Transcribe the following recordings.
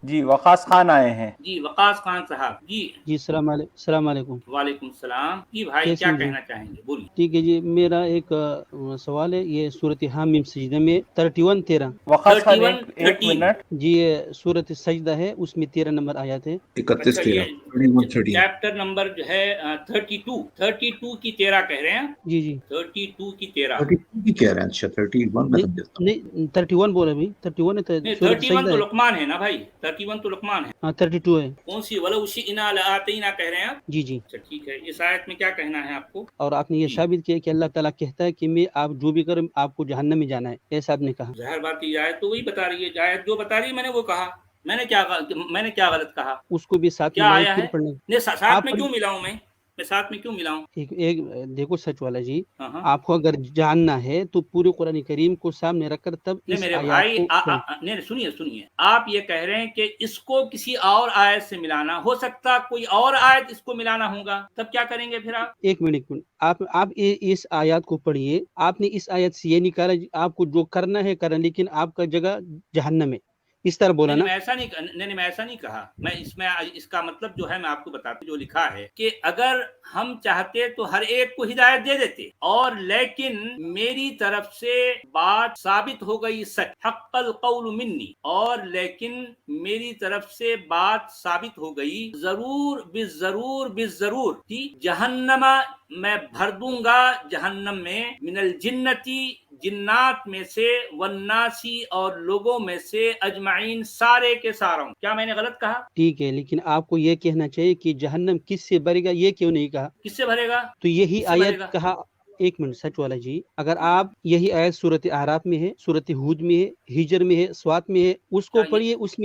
جی وقاص خان آئے ہیں. جی وقاص خان صاحب. جی السلام علیکم. وعلیکم السلام. جی بھائی کیسے کیا ہیں جی؟ کہنا چاہیں گے، بولیے. ٹھیک ہے جی، میرا ایک سوال ہے، یہ صورت حامیم سجدہ میں 31-13. وقاص خان 31 ایک 13. منٹ. جی یہ صورت سجدہ ہے، اس میں 13 نمبر آیات ہے. 31 اچھا 13 یہ 31 چیپٹر نمبر جو ہے 32 کی 13 کہہ رہے ہیں. جی جی 32 کی 13. 32 کی کہہ رہے ہیں. اچھا 31 میں سمجھتا ہوں. نہیں 31 بولا ابھی، 31 ہے نہیں صورت 31 سجدہ تو ہے. لقمان ہے نا بھائی، 31 تو لقمان ہے. ہاں 32 ہے. کون سی وَلَوْ شِئْنَا لَآتَيْنَا کہہ رہے ہیں آپ. جی جی. اچھا ٹھیک ہے، اس آیت میں کیا کہنا ہے آپ کو. اور آپ نے یہ جی ثابت کیا کہ اللہ تعالیٰ کہتا ہے کہ میں آپ جو بھی کریں آپ کو جہنم میں جانا ہے، ایسا آپ نے کہا. ظاہر بات کی آیت تو وہی بتا رہی ہے، آیت جو بتا رہی ہے میں نے وہ کہا. میں نے کیا غلط کہا. اس کو بھی ساتھ کیا ملائیں آیا پھر ہے. پڑھنے. نہیں ساتھ آپ میں پڑھ کیوں ملاؤں میں ساتھ میں کیوں ملاؤں. ایک دیکھو سچ والا جی، ہاں ہاں. آپ کو اگر جاننا ہے تو پورے قرآن کریم کو سامنے رکھ کر تب نہیں اس میرے آیات بھائی کو نہیں سنیے آپ یہ کہہ رہے ہیں کہ اس کو کسی اور آیت سے ملانا ہو سکتا، کوئی اور آیت اس کو ملانا ہوگا، تب کیا کریں گے پھر آپ. ایک منٹ آپ اس آیات کو پڑھیے. آپ نے اس آیت سے یہ نکالا آپ کو جو کرنا ہے کرنا، لیکن آپ کا جگہ جہنم ہے، اس طرح بولا نا. میں ایسا نہیں کہا. میں اس کا مطلب جو ہے میں آپ کو بتاتا ہوں. جو لکھا ہے کہ اگر ہم چاہتے تو ہر ایک کو ہدایت دے دیتے، اور لیکن میری طرف سے بات ثابت ہو گئی سچ، حق القول منی، اور لیکن میری طرف سے بات ثابت ہو گئی ضرور تھی جہنم میں بھر دوں گا جہنم میں، من الجنتی جنات میں سے، والناسی اور لوگوں میں سے، اجمعین سارے کے ساروں. کیا میں نے غلط کہا. ٹھیک ہے، لیکن آپ کو یہ کہنا چاہیے کہ جہنم کس سے بھرے گا، یہ کیوں نہیں کہا. کس سے بھرے گا. تو یہی کس سے بھرے آیت گا. کہا. ایک منٹ سچ والا جی، اگر آپ یہی آیت صورت اعراف میں ہے، صورت ہود میں ہے، ہجر میں ہے، سوات میں ہے، اس کو پڑھیے. اس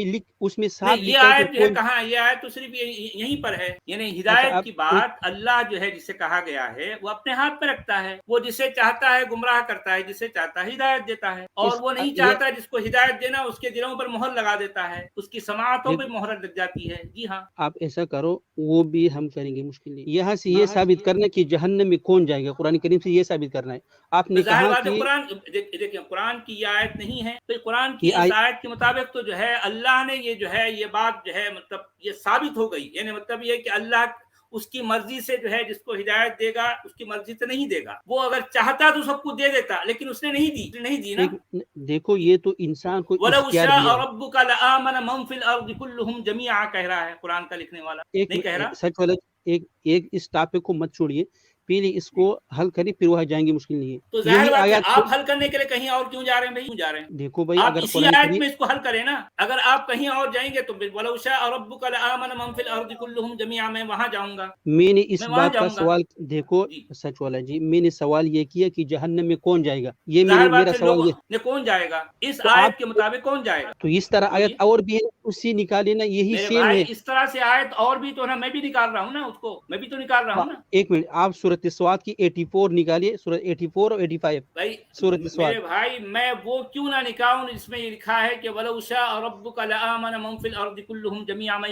میں صاف نہیں یہ لکھا ہے کہ آیت جو ہے کوئی. کہاں، یہ آیت تو صرف یہیں پر ہے. یعنی اچھا ہدایت آپ کی ایک بات اللہ جو ہے جسے کہا گیا ہے وہ اپنے ہاتھ میں رکھتا ہے. وہ جسے چاہتا ہے گمراہ کرتا ہے، جسے چاہتا ہے ہدایت دیتا ہے. اور وہ نہیں یہ چاہتا جس کو ہدایت دینا اس کے دلوں پر مہر لگا دیتا ہے، اس کی سماعتوں پہ مہر لگ جاتی ہے. جی ہاں. آپ ایسا کرو، وہ بھی ہم کریں گے مشکل نہیں. یہاں سے یہ ثابت کرنا کہ جہنم میں کون جائے گا، قرآن کریم سے یہ ثابت کرنا ہے. آپ تو نے ظاہر کہا بات ہے کہ قرآن دیکھیں قرآن کی یہ آیت نہیں ہے، تو قرآن کی یہ اس آیت کے مطابق تو جو ہے اللہ نے یہ جو ہے یہ بات جو ہے مطلب یہ ثابت ہو گئی. یعنی مطلب یہ کہ اللہ اس کی مرضی سے جو ہے جس کو ہدایت دے گا اس کی مرضی سے نہیں دے گا. وہ اگر چاہتا تو سب کو دے دیتا، لیکن اس نے نہیں دی نا. دیکھو یہ تو انسان کو وَلَوْ اختیار شَاءَ دیا ہے. رَبُّكَ لَآمَنَ مَن فِي الْأَرْضِ كُلُّهُمْ جَمِيعًا کہہ رہا ہے قرآن کا لکھنے والا، نہیں کہہ رہا. سچ والا ایک اس ٹاپک کو مت چھوڑیے، پہلے اس کو حل کریں پھر وہاں جائیں گے. مشکل نہیں ہے. تو ظاہر یہی بات ہے آیات آپ حل کرنے کے لیے کہیں اور کیوں جا رہے ہیں بھائی، کیوں جا رہے ہیں. دیکھو بھائی، آپ اگر اسی قرآن آیت کریم میں اس کو حل کریں نا. اگر آپ کہیں اور جائیں گے تو وَلَوْ شَاءَ رَبُّكَ لَآمَنَ مَن فِي الْأَرْضِ كُلُّهُم جَمِيعًا میں وہاں جاؤں گا. میں نے اس وہاں بات کا جاؤں گا. سوال دیکھو جی سچ والا جی، میں نے سوال یہ کیا کہ جہنم میں کون جائے گا، یہ ظاہر بات میرا ہے سوال لوگوں یہ. نے کون جائے گا اس تو آپ آیت کے مطابق کون جائے گا. تو اس طرح آیت بولیے اور بھی ہے، اسی نکالے نا، یہی میرے سیم بھائی، ہے. اس طرح سے آیت اور بھی تو نا میں بھی نکال رہا ہوں نا، اس کو میں بھی تو نکال رہا ہوں نا. ایک منٹ، آپ صورت سواد کی 84 نکالیے، صورت 84 اور 85. بھائی صورت سواد. میرے بھائی میں وہ کیوں نہ نکالوں جس میں یہ لکھا ہے کہ وَلَوْ شَاءَ رَبُّكَ لَآمَنَ مَن فِي الْأَرْضِ كُلُّهُمْ جَمِيعًا. میں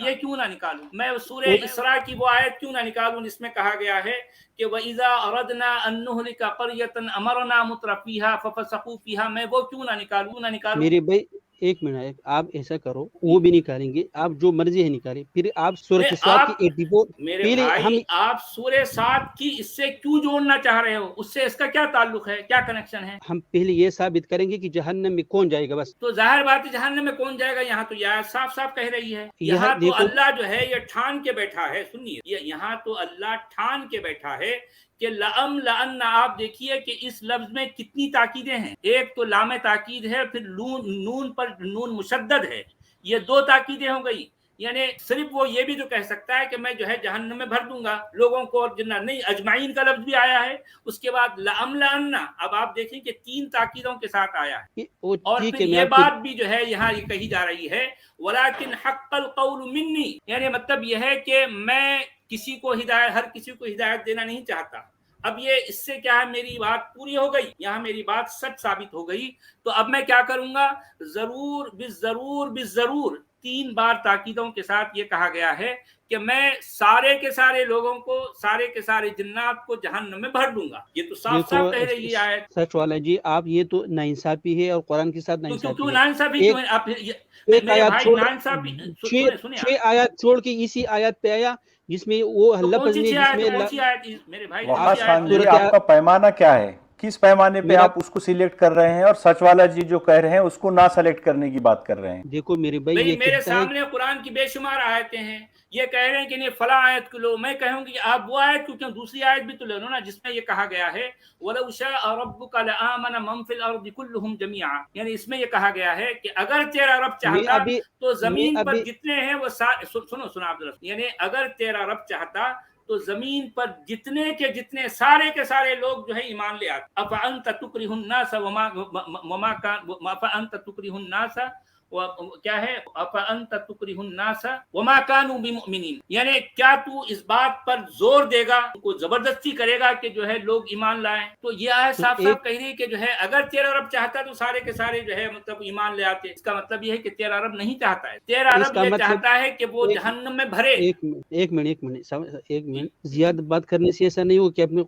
یہ کیوں نہ نکالوں. میں سورہ اسراء کی وہ آیت کیوں نہ نکالوں جس میں کہا گیا ہے کہ وَإِذَا أَرَدْنَا أَن نُهْلِكَ قَرْيَةً أَمَرْنَا مُتْرَفِيهَا فَفَسَقُوا فِيهَا. میں وہ کیوں نہ نکالوں. میرے بھائی ایک منٹ، آپ ایسا کرو، وہ بھی نکالیں گے، آپ جو مرضی ہے نکالیں. پھر آپ صورت سواد کی 84 میرے پہلے بھائی ہم آپ سورہ 7 کی اس سے کیوں جوڑنا چاہ رہے ہو، اس سے اس کا کیا تعلق ہے، کیا کنیکشن ہے. پہلے یہ ثابت کریں گے کہ جہنم میں کون جائے گا بس. تو ظاہر بات ہے جہنم میں کون جائے گا. یہاں تو یہ صاف صاف کہہ رہی ہے. یہ یہاں تو دیکھو اللہ جو ہے یہ ٹھان کے بیٹھا ہے. سنیے، یہاں تو اللہ ٹھان کے بیٹھا ہے کہ لَأَمْلَأَنَّ. آپ دیکھیے کہ اس لفظ میں کتنی تاکیدیں ہیں. ایک تو لام تاکید ہے، پھر نون پر نون مشدد ہے. یہ دو تاکیدیں ہو گئی. یعنی صرف وہ یہ بھی تو کہہ سکتا ہے کہ میں جو ہے جہنم میں بھر دوں گا لوگوں کو اور جنات. نہیں، اجمعین کا لفظ بھی آیا ہے. اس کے بعد لَأَمْلَأَنَّ. اب آپ دیکھیں کہ 3 تاکیدوں کے ساتھ آیا ہے. اور ٹھیک پھر ہے، میں یہ آپ کو بات بھی جو ہے یہاں یہ کہی جا رہی ہے وَلَكِنْ حَقَّ الْقَوْلُ مِنِّي. یعنی مطلب یہ ہے کہ میں ہر کسی کو ہدایت دینا نہیں چاہتا. اب یہ اس سے کیا ہے، میری بات پوری ہو گئی، یہاں میری بات سچ ثابت ہو گئی. تو اب میں کیا کروں گا، ضرور بالضرور 3 بار تاکیدوں کے ساتھ یہ کہا گیا ہے کہ میں سارے کے سارے لوگوں کو، سارے کے سارے جنات کو جہنم میں بھر دوں گا. یہ تو صاف صاف کہہ رہی ہے آیت. سچ والا جی آپ یہ تو ناانصافی ہے اور قرآن کے ساتھ کیوں ناانصافی کیوں ہے. ناانصافی کیوں ہے آپ؟ ایک میرے آیات بھائی چھوڑ ناانصافی سنیں چھ آیات چھوڑ کے اسی آیات پہ آیا جس میں وہ تو کون لفظ سی نہیں چھ جس آیت؟ میں کون سی آیت میرے بھائی؟ وقاص خان جی صورت آپ کا پیمانہ کیا ہے؟ کس پیمانے پہ میرا آپ اس کو سلیکٹ کر رہے ہیں اور سچ والا جی جو کہہ رہے ہیں اس کو نہ سلیکٹ کرنے کی بات کر رہے ہیں؟ دیکھو میرے بھائی بھئی یہ میرے کہتا ہے سامنے قرآن کی بے شمار آیتیں ہیں، یہ کہہ رہے ہیں کہ نہیں فلاں آیت کو لو. میں کہوں گی کہ آپ وہ آیت کیوں دوسری آیت بھی تو لے لو نا جس میں یہ کہا گیا ہے وَلَوْ شَاءَ رَبُّكَ لَآمَنَ مَن فِي الْأَرْضِ كُلُّهُمْ جَمِيعًا. یعنی اس میں یہ کہا گیا ہے کہ اگر تیرا رب چاہتا تو زمین پر جتنے ہیں وہ سنو آپ درست، یعنی اگر تیرا رب چاہتا تو زمین پر جتنے کے جتنے سارے کے سارے لوگ جو ہے ایمان لے آتے. أَفَأَنْتَ تُكْرِهُ النَّاسَ وَمَا كَانَ أَفَأَنْتَ تُكْرِهُ النَّاسَ کیا ہے أَفَأَنْتَ تُكْرِهُ النَّاسَ وَمَا كَانُوا بِمُؤْمِنِينَ. یعنی کیا تو اس بات پر زور دے گا، کو زبردستی کرے گا کہ جو ہے لوگ ایمان لائیں؟ تو یہ آیت صاف صاف کہہ رہی ہے کہ جو ہے اگر تیرا رب چاہتا تو سارے کے سارے جو ہے مطلب ایمان لے آتے. اس کا مطلب یہ ہے کہ تیرا رب نہیں چاہتا ہے، تیرا رب یہ چاہتا ہے کہ وہ جہنم میں بھرے. ایک منٹ زیادہ بات کرنے سے ایسا نہیں ہو کہ اپنے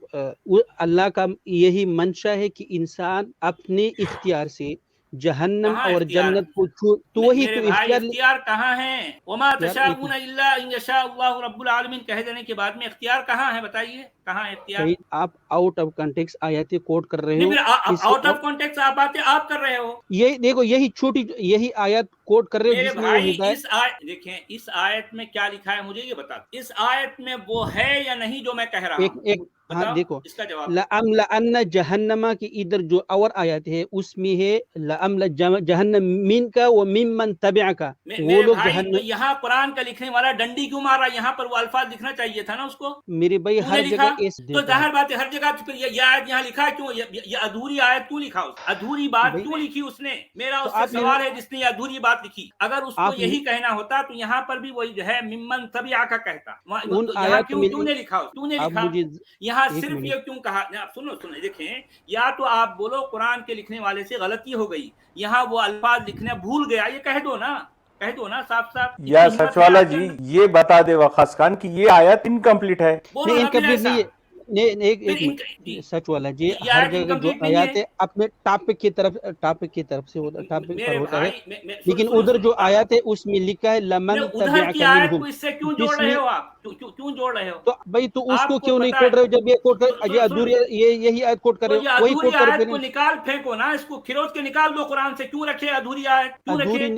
اللہ کا یہی منشا ہے کہ انسان اپنے اختیار سے جہنم اور جنت کو تو وہی میرے تو بھائی اختیار کہاں ہے؟ وما تشاءون الا ان یشاء اللہ رب العالمین کہہ دینے کے بعد میں اختیار کہاں ہے؟ بتائیے کہاں ہے اختیار؟ آپ آؤٹ آف کانٹیکس آیاتیں کوٹ کر رہے ہو. آؤٹ آف کانٹیکس آپ باتیں آپ کر رہے ہو. یہی دیکھو یہی آیات کوٹ کر رہے ہو میرے جس میں وہ بھائی ہدایت. اس آیت دیکھیں، اس آیت میں کیا لکھا ہے مجھے یہ بتا. اس آیت میں وہ ہے یا نہیں جو میں کہہ رہا ہوں؟ ہاں دیکھو اس کا جواب لَأَمْلَأَنَّ جہنما کی ادھر جو اور آیات ہے اس میں ہے لَأَمْلَأَ جہنم من کا و ممن تبعک. وہ میرے لوگ بھائی تو جہنم. یہاں قرآن کا لکھنے والا ڈنڈی کیوں مار رہا؟ یہاں پر وہ الفاظ لکھنا چاہیے تھا نا اس کو. میرے بھائی تو ہر نے جگہ لکھا تو ظاہر بات ہے ہر جگہ تو پھر یہ آیت یہاں لکھا کیوں؟ یہ ادھوری آیت کیوں لکھا؟ ادھوری بات کیوں لکھی اس نے؟ میرا اس سے سوال ہے جس نے یہ ادھوری بات لکھی. اگر اس کو یہی کہنا ہوتا تو یہاں پر بھی وہی جو ہے ممن تبعک کہتا. یہاں کیوں نے لکھا؟ کیوں نے لکھا یہاں صرف یہ کیوں کہا؟ سنو دیکھیں، یا تو آپ بولو قرآن کے لکھنے والے سے غلطی ہو گئی، یہاں وہ الفاظ لکھنے بھول گیا، یہ کہہ دو نا صاف صاف. یا سچ والا جی یہ بتا دے وقاص خان کہ یہ آیت انکمپلیٹ ہے. نہیں انکمپلیٹ نہیں ہے. ایک سچ والا جی ہر جگہ جو آیات ہے اپنے ٹاپک کی طرف سے ہوتا ٹاپک پر ہوتا ہے، لیکن ادھر جو آیات ہے اس میں لکھا ہے لمن ادھر کی آیت کو اس سے کیوں جوڑ رہے ہو آپ؟ کیوں جوڑ رہے ہو؟ تو بھائی تو اس کو آپ کیوں نہیں پتہ کوٹ ہے رہے ہو جب یہ کوٹ کر ادھوری یہی آیت کوٹ کر تو رہے یہ ہو وہی ادھوری کوٹ کرو. آیت کو نکال پھینکو نا، اس کو کھروچ کے نکال دو قرآن سے. کیوں رکھے ادھوری آیت؟ کیوں رکھے؟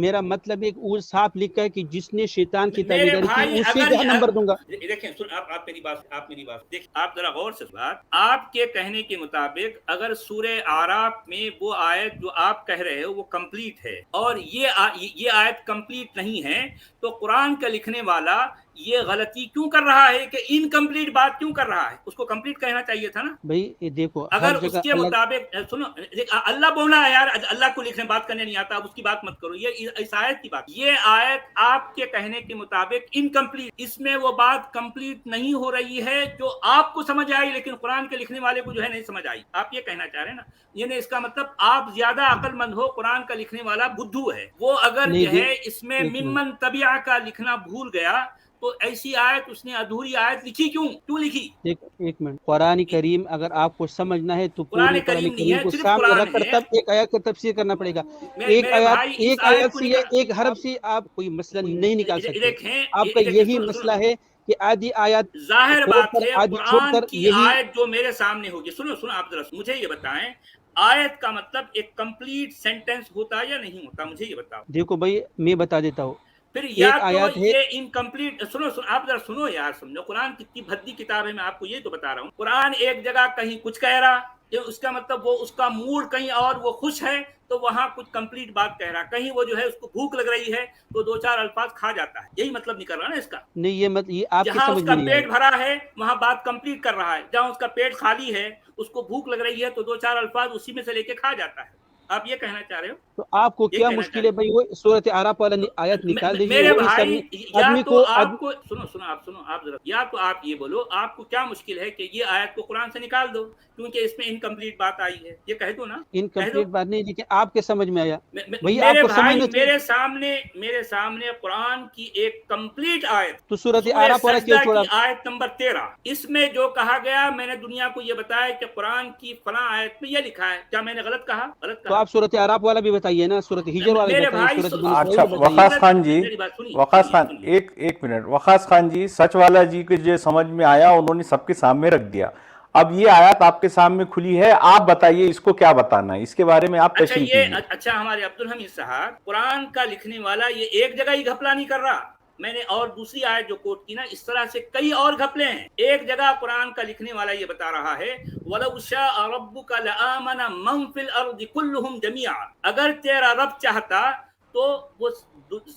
میرا مطلب ہے وہ صاف لکھا ہے کہ جس نے شیطان کی میرے تابعداری کی بھائی اسے اگر جہنم بھر دوں گا. دیکھیں آپ میری بات دیکھ، آپ ذرا غور سے بات. آپ کے کہنے کے مطابق اگر سورہ اعراف میں وہ آیت جو آپ کہہ رہے ہو وہ کمپلیٹ ہے اور یہ آیت کمپلیٹ نہیں ہے، تو قرآن کا لکھنے والا یہ غلطی کیوں کر رہا ہے کہ انکمپلیٹ بات کیوں کر رہا ہے؟ اس کو کمپلیٹ کہنا چاہیے تھا نا بھائی. دیکھو اگر اس کے مطابق سنو، اللہ بولا ہے یار، اللہ کو لکھنے بات کرنے نہیں آتا، اب اس کی بات مت کرو. یہ اس آیت کی بات، یہ آیت آپ کے کہنے کے مطابق انکمپلیٹ، اس میں وہ بات کمپلیٹ نہیں ہو رہی ہے جو آپ کو سمجھ آئی لیکن قرآن کے لکھنے والے کو جو ہے نہیں سمجھ آئی. آپ یہ کہنا چاہ رہے ہیں نا؟ یعنی اس کا مطلب آپ زیادہ عقل مند ہو، قرآن کا لکھنے والا بدھو ہے. وہ اگر جو ہے اس میں ممن تبعہ کا لکھنا بھول گیا تو ایسی آیت اس نے ادھوری آیت لکھی کیوں لکھی؟ ایک منٹ. قرآن کریم اگر آپ کو سمجھنا ہے تو قرآن پورے قرآن نہیں کریم ہے، کو صرف سامنے قرآن رکھ کر ہے. تب ایک آیت کا تفسیر کرنا پڑے گا. میرے بھائی ایک آیت سے یا ایک حرف سے آپ کوئی مسئلہ نہیں نکال سکتے. آپ کا یہی مسئلہ ہے کہ آدھی آیت ظاہر بات ہے آدھی چھوڑ قرآن کر کی یہی آیت جو میرے سامنے ہوگی. سنو آپ ذرا مجھے یہ بتائیں، آیت کا مطلب ایک کمپلیٹ سینٹنس ہوتا یا نہیں ہوتا؟ مجھے یہ بتاؤ. دیکھو بھائی میں بتا دیتا ہوں. پھر یا ایک تو آیت ہے. یہ انکمپلیٹ. سنو آپ ذرا سنو یار، سمجھو قرآن کتنی بھدی کتاب ہے. میں آپ کو یہ تو بتا رہا ہوں، قرآن ایک جگہ کہیں کچھ کہہ رہا، اس کا مطلب وہ اس کا موڈ کہیں اور، وہ خوش ہے تو وہاں کچھ کمپلیٹ بات کہہ رہا، کہیں وہ جو ہے اس کو بھوک لگ رہی ہے تو دو چار الفاظ کھا جاتا ہے. یہی مطلب نکل رہا نا اس کا. نہیں یہ آپ کے جہاں سمجھ اس میں کا نہیں پیٹ بھرا ہے وہاں بات کمپلیٹ کر رہا ہے، جہاں اس کا پیٹ خالی ہے اس کو بھوک لگ رہی ہے تو دو چار الفاظ اسی میں سے لے کے کھا جاتا ہے. آپ یہ کہنا چاہ رہے ہو؟ تو آپ کو یہ کیا کہنا مشکل ہے بھائی وہ صورت اعراف والا آیت نکال دیجیے. میرے وہی بھائی سب یا آدمی تو کو آپ کو سنو آپ ذرا، یا تو آپ یہ بولو آپ کو کیا مشکل ہے کہ یہ آیت کو قرآن سے نکال دو کیونکہ اس میں انکمپلیٹ بات آئی ہے، یہ کہہ دو نا، کہہ دو. انکمپلیٹ بات نہیں لیکن آپ کے سمجھ میں آیا بھئی آپ میرے کو بھائی سمجھنا چاہیے میرے سامنے قرآن کی ایک کمپلیٹ آیت، تو صورت سورہ اعراف والا کیوں سجدہ چھوڑا؟ کی آیت نمبر 13، اس میں جو کہا گیا میں نے دنیا کو یہ بتایا کہ قرآن کی فلاں آیت میں یہ لکھا ہے. کیا میں نے غلط کہا؟ تو آپ صورت اعراف والا بھی بتائیے نا، صورت ہجر والا بھی میرے بتائیے، بھائی صورت بنی اچھا اسرائیل بھی بتائیے. وقاص خان جی، میری بات سنیے، وقاص خان سنیے. ایک منٹ، وقاص خان جی سچ والا جی کے جو سمجھ میں آیا انہوں نے سب کے سامنے رکھ دیا. اب یہ آیت آپ کے سامنے کھلی ہے، آپ بتائیے اس کو کیا بتانا ہے، اس کے بارے میں آپ تشریح کیجیے. اچھا ہمارے عبدالحمید صاحب، قرآن کا لکھنے والا یہ ایک جگہ ہی گھپلا نہیں کر رہا. میں نے اور دوسری آیت جو کوٹ کی نا، اس طرح سے کئی اور گھپلے ہیں. ایک جگہ قرآن کا لکھنے والا یہ بتا رہا ہے وَلَوْ شَاءَ رَبُّكَ لَآمَنَ مَنْ فِي الْأَرْضِ كُلُّهُمْ جَمِيعًا، اگر تیرا رب چاہتا تو وہ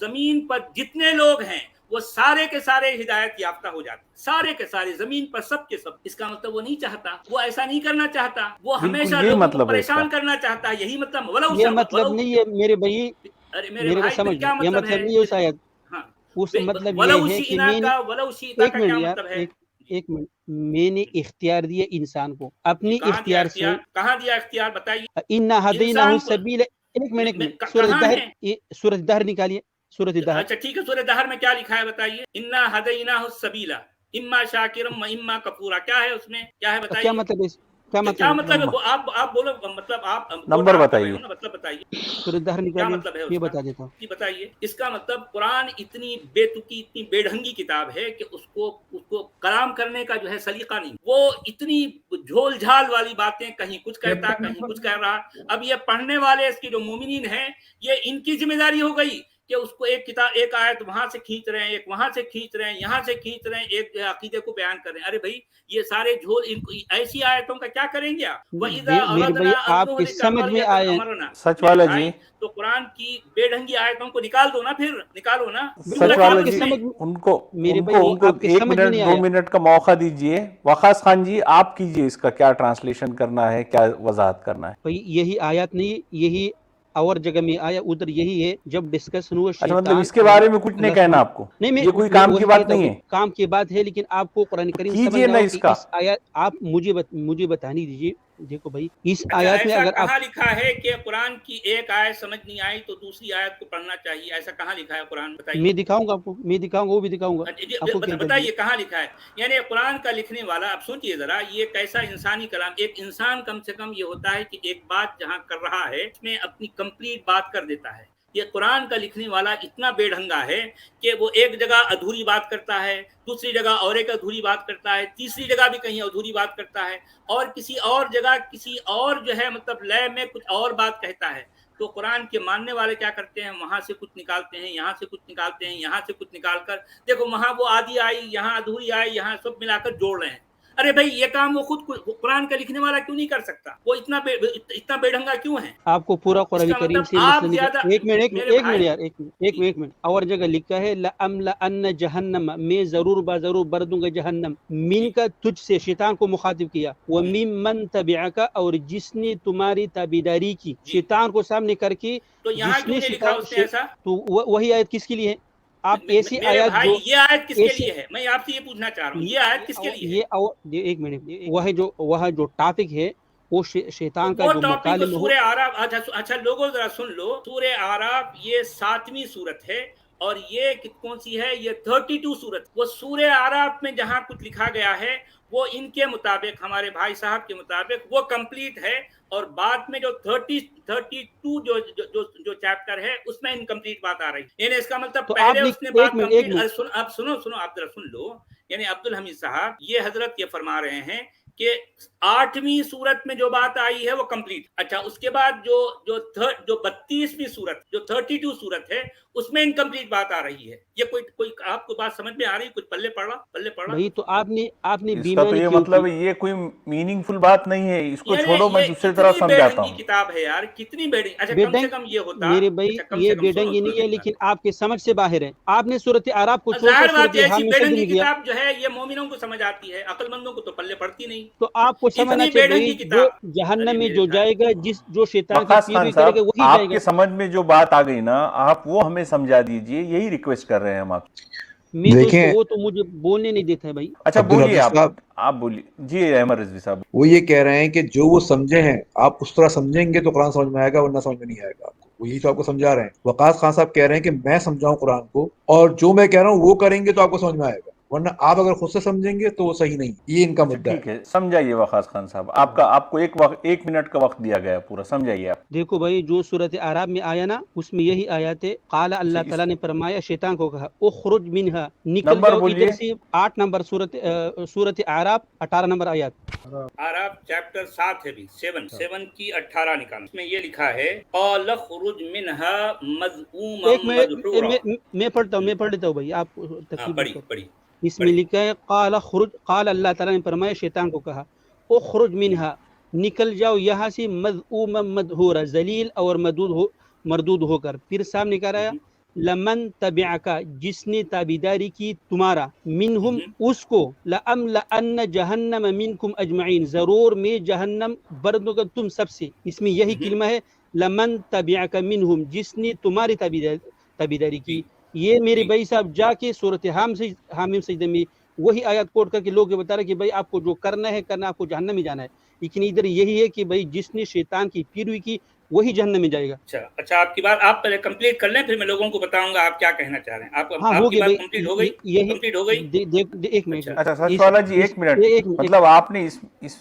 زمین پر جتنے لوگ ہیں وہ سارے کے سارے ہدایت یافتہ ہو جاتے، سارے کے سارے زمین پر سب کے سب. اس کا مطلب وہ نہیں چاہتا، وہ ایسا نہیں کرنا چاہتا، وہ بالکل ہمیشہ یہی لوگوں کو مطلب ہے اس کا. پریشان کرنا چاہتا ہے. یہی مطلب یہ مطلب نہیں ہے میرے بھائی، ارے میرے کو بھائی سمجھ کیا یہ مطلب مطلب ہے؟ نہیں ہے اس آیت. ہاں اس مطلب ولو یہ ہے کہ شئنا میں نے کا ولو شئتا ایک کا منٹ کیا یار، مطلب ہے؟ ایک منٹ، میں نے اختیار دیا انسان کو اپنی کہاں دیا اختیار سے. اختیار؟ کہاں دیا اختیار بتائیے. انا ہدیناہ انسان کو السبیل. ایک منٹ سورۃ کہاں الدہر، ہے؟ سورۃ الدہر نکالیے، سورۃ الدہر. اچھا ٹھیک ہے، سورہ دہر میں کیا لکھا ہے بتائیے. انا ہدیناہ السبیل اما شاکرا و اما کفورا، کیا ہے اس میں، کیا ہے کیا بتائیے. مطلب ہے کیا کیا مطلب ہے؟ مطلب ہے وہ آپ بولو، مطلب آپ نمبر آپ کر رہے بتائیے. ہو نا، مطلب بتائیے سورۃ الدہر کیا نکالیے، مطلب ہے یہ اس کا. بتا دیتا ہوں. جی بتائیے. اس کا مطلب قرآن اتنی بے تکی، اتنی بے ڈھنگی کتاب ہے کہ اس کو کلام کرنے کا جو ہے سلیقہ نہیں. وہ اتنی جھول جھال والی باتیں، کہیں کچھ کہتا کہیں کچھ کہہ رہا. اب یہ پڑھنے والے اس کے جو مومنین ہیں، یہ ان کی ذمہ داری ہو گئی کہ اس کو ایک کتاب، ایک آیت وہاں سے کھینچ رہے ہیں، ایک وہاں سے کھینچ رہے ہیں، یہاں سے کھینچ رہے ہیں، ایک عقیدے کو بیان کر رہے ہیں. ارے بھائی یہ سارے جھول ایسی آیتوں کا کیا کریں گے آپ؟ وَإِذَا میرے بھائی أَرَدْنَا أَن آپ کے نُهْلِكَ سمجھ میں قَرْيَةً آئے أَمَرْنَا. سچ میرے والا بھائی جی، تو قرآن کی بے ڈھنگی آیتوں کو نکال دو نا، پھر نکالو نا. سچ وہ والا آپ کے جی سمجھ ان کو میرے ان بھائی کو وہ ان کو آپ کے 1 سمجھ میں منٹ نہیں 2 آیا. منٹ کا موقع دیجئے. وقاص خان جی آپ کیجئے اس کا کیا ٹرانسلیشن کرنا ہے، کیا وضاحت کرنا ہے. بھائی یہی آیات نہیں، یہی اور جگہ میں آیا، ادھر یہی ہے جب ڈسکشن ہوا اچھا مطلب شیطان اس کے اور بارے میں کچھ نہیں اللہ کہنا سبحانہ. آپ کو، نہیں یہ کوئی میں کام کی وہی بات کہتا نہیں ہوں ہے. کام کی بات ہے، لیکن آپ کو قرآن تو کریم کیجئے سمجھ نا رہا ہو اس کہ کا. اس آیات آپ مجھے بتانے دیجیے. دیکھو بھائی اس اچھا آیات میں ایسا اگر آپ کہاں لکھا ہے کہ قرآن کی ایک آیت سمجھ نہیں آئی تو دوسری آیت کو پڑھنا چاہیے؟ ایسا کہاں لکھا ہے قرآن؟ بتائیے. میں دکھاؤں گا آپ کو، میں دکھاؤں گا، وہ بھی دکھاؤں گا. آپ کو کیا جلدی بتائیے کہاں لکھا ہے. یعنی قرآن کا لکھنے والا، اب سوچئے ذرا، یہ کیسا انسانی کلام. ایک انسان کم سے کم یہ ہوتا ہے کہ ایک بات جہاں کر رہا ہے اس میں اپنی کمپلیٹ بات کر دیتا ہے. یہ قرآن کا لکھنے والا اتنا بے ڈھنگا ہے کہ وہ ایک جگہ ادھوری بات کرتا ہے، دوسری جگہ اور ایک ادھوری بات کرتا ہے، تیسری جگہ بھی کہیں ادھوری بات کرتا ہے، اور کسی اور جگہ کسی اور جو ہے مطلب لے میں کچھ اور بات کہتا ہے. تو قرآن کے ماننے والے کیا کرتے ہیں، وہاں سے کچھ نکالتے ہیں، یہاں سے کچھ نکالتے ہیں، یہاں سے کچھ نکال کر دیکھو وہاں وہ آدھی آئی، یہاں ادھوری آئی، یہاں سب ملا کر جوڑ رہے ہیں. ارے بھائی یہ کام وہ خود قرآن کا لکھنے والا کیوں نہیں کر سکتا؟ وہ اتنا بے ڈھنگا کیوں ہے؟ آپ کو پورا اس قرآن کا کریم مطلب سے آپ مسئلہ زیادہ. ایک منٹ میرے ایک بھائی منٹ یار، ایک منٹ. اور جگہ لکھا ہے لَأَمْلَأَنَّ جَهَنَّمَ، میں ضرور بھر دوں گا جہنم من کا. تجھ سے شیطان کو مخاطب کیا. وَمِمَّن تَبِعَكَ، اور جس نے تمہاری تابعداری کی، شیطان کو سامنے کر کے. تو یہاں جس کیوں نے نہیں لکھا اس نے ایسا؟ تو وہی آیت کس کے لیے ہے؟ آپ ایسی میرے آیات بھائی جو یہ آیت کس کے ایسے لیے ہے؟ میں آپ سے یہ پوچھنا چاہ رہا ہوں، یہ آیت کس کے لیے ہے؟ ایک منٹ، وہ جو ٹاپک ہے وہ شیطان کا وہ جو ٹاپک مکالمہ ہو. سورہ اعراف. اچھا لوگوں ذرا سن لو، سورہ اعراف یہ 7ویں سورت ہے، اور یہ کون سی ہے؟ یہ 32 سورت. وہ سورہ اعراف میں جہاں کچھ لکھا گیا ہے وہ ان کے مطابق، ہمارے بھائی صاحب کے مطابق وہ کمپلیٹ ہے، اور بعد میں جو 32 جو چیپٹر ہے اس میں انکمپلیٹ بات آ رہی ہے. یعنی اس کا مطلب تو آپ پہلے نے اس نے ایک بات منٹ کمپلیٹ. اب سنو آپ ذرا سن لو. یعنی عبدالحمید صاحب یہ حضرت یہ فرما رہے ہیں کہ 8ویں سورت میں جو بات آئی ہے وہ کمپلیٹ. اچھا اس کے بعد جو 32ویں سورت، جو 32 سورت ہے، اس میں انکمپلیٹ بات آ رہی ہے. یہ کوئی آپ کو بات سمجھ میں آ رہی؟ کچھ پلے پڑا بھائی تو آپ نے اس کا تو یہ مطلب یہ کوئی میننگ فل بات نہیں ہے، اس کو چھوڑو، میں دوسری طرح سمجھاتا ہوں. کتاب ہے یار، کتنی بیڈنگ. اچھا کم سے کم یہ ہوتا میرے بھائی، یہ بیڈنگ ہی نہیں ہے، لیکن آپ کے سمجھ سے باہر ہے. آپ نے سورۃ اعراف کو چھوڑ کر سورۃ حم میں سجدہ کیا. کتاب جو ہے یہ مومنوں کو سمجھ آتی ہے، عقل مندوں کو تو پلے پڑتی نہیں. تو آپ کو سمجھنا چاہیے جو جہنم میں جو جائے گا، جو شیطان کی پیروی کرے گا وہی جائے گا. آپ کے سمجھ میں جو بات آ گئی نا، آپ وہ ہمیں سمجھا دیجئے، یہی ریکویسٹ کر رہے ہیں ہم آپ. دیکھیں وہ تو مجھے بولنے نہیں دیتا ہے بھائی. اچھا بولیے، آپ بولیے. جی احمد رضوی صاحب. وہ یہ کہہ رہے ہیں کہ جو وہ سمجھے ہیں آپ اس طرح سمجھیں گے تو قرآن سمجھ میں آئے گا، ورنہ سمجھ میں نہیں آئے گا. آپ کو وہی تو آپ کو سمجھا رہے ہیں. وقاص خان صاحب کہہ رہے ہیں کہ میں سمجھاؤں قرآن کو، اور جو میں کہہ رہا ہوں وہ کریں گے تو آپ کو سمجھ میں آئے گا، ورنہ آپ اگر خود سے سمجھیں گے تو وہ صحیح نہیں. یہ ان کا مدعا ہے. ٹھیک ہے، سمجھائیے وقاص خان صاحب. آپ کو ایک منٹ کا وقت دیا گیا پورا، سمجھائیے آپ. دیکھو بھائی، جو سورۃ اعراف میں آیا نا، اس میں یہی آیات ہے. قال اللہ تعالیٰ نے فرمایا، شیطان کو کہا اخرج منہا، نکل جاؤ ادھر سے. 8 نمبر سورۃ اعراف 18 نمبر آیات. اعراف چیپٹر 7 ہے بھی 7 کی 18 نکالنا. اس میں یہ لکھا ہے قال اخرج منہا مذءوما مدحورا. میں پڑھ لیتا ہوں بھائی، آپ تکلیف پڑھی. اس میں لکھا ہے قال اللہ تعالیٰ نے فرمایا، شیطان کو کہا اخرج منہا، نکل جاؤ یہاں سے، مذءوما مدحورا، ذلیل اور مردود ہو کر. پھر سامنے کہہ رہا ہے لمن تبعک، جس نے تابعداری کی تمہارا، منہم اس کو، لأملأن جہنم منکم اجمعین، ضرور میں جہنم بھر دوں گا تم سب سے. اس میں یہی کلمہ ہے لمن تبعک منہم، جس نے تمہاری تابعداری کی. یہ میرے بھائی صاحب جا کے سورۃ حامیم سجدہ میں وہی آیات کوٹ کر کے لوگ بتا رہے کہ بھائی آپ کو جو کرنا ہے آپ کو جہنم میں جانا ہے. لیکن ادھر یہی ہے کہ بھائی جس نے شیطان کی پیروی کی وہی جہنم میں جائے گا. اچھا آپ کی بات آپ پہلے کمپلیٹ کر لیں، پھر میں لوگوں کو بتاؤں گا آپ کیا کہنا چاہ رہے ہیں. آپ کی بات کمپلیٹ ہو گئی. ایک منٹ. اچھا سچ والا جی، ایک منٹ. مطلب آپ نے اس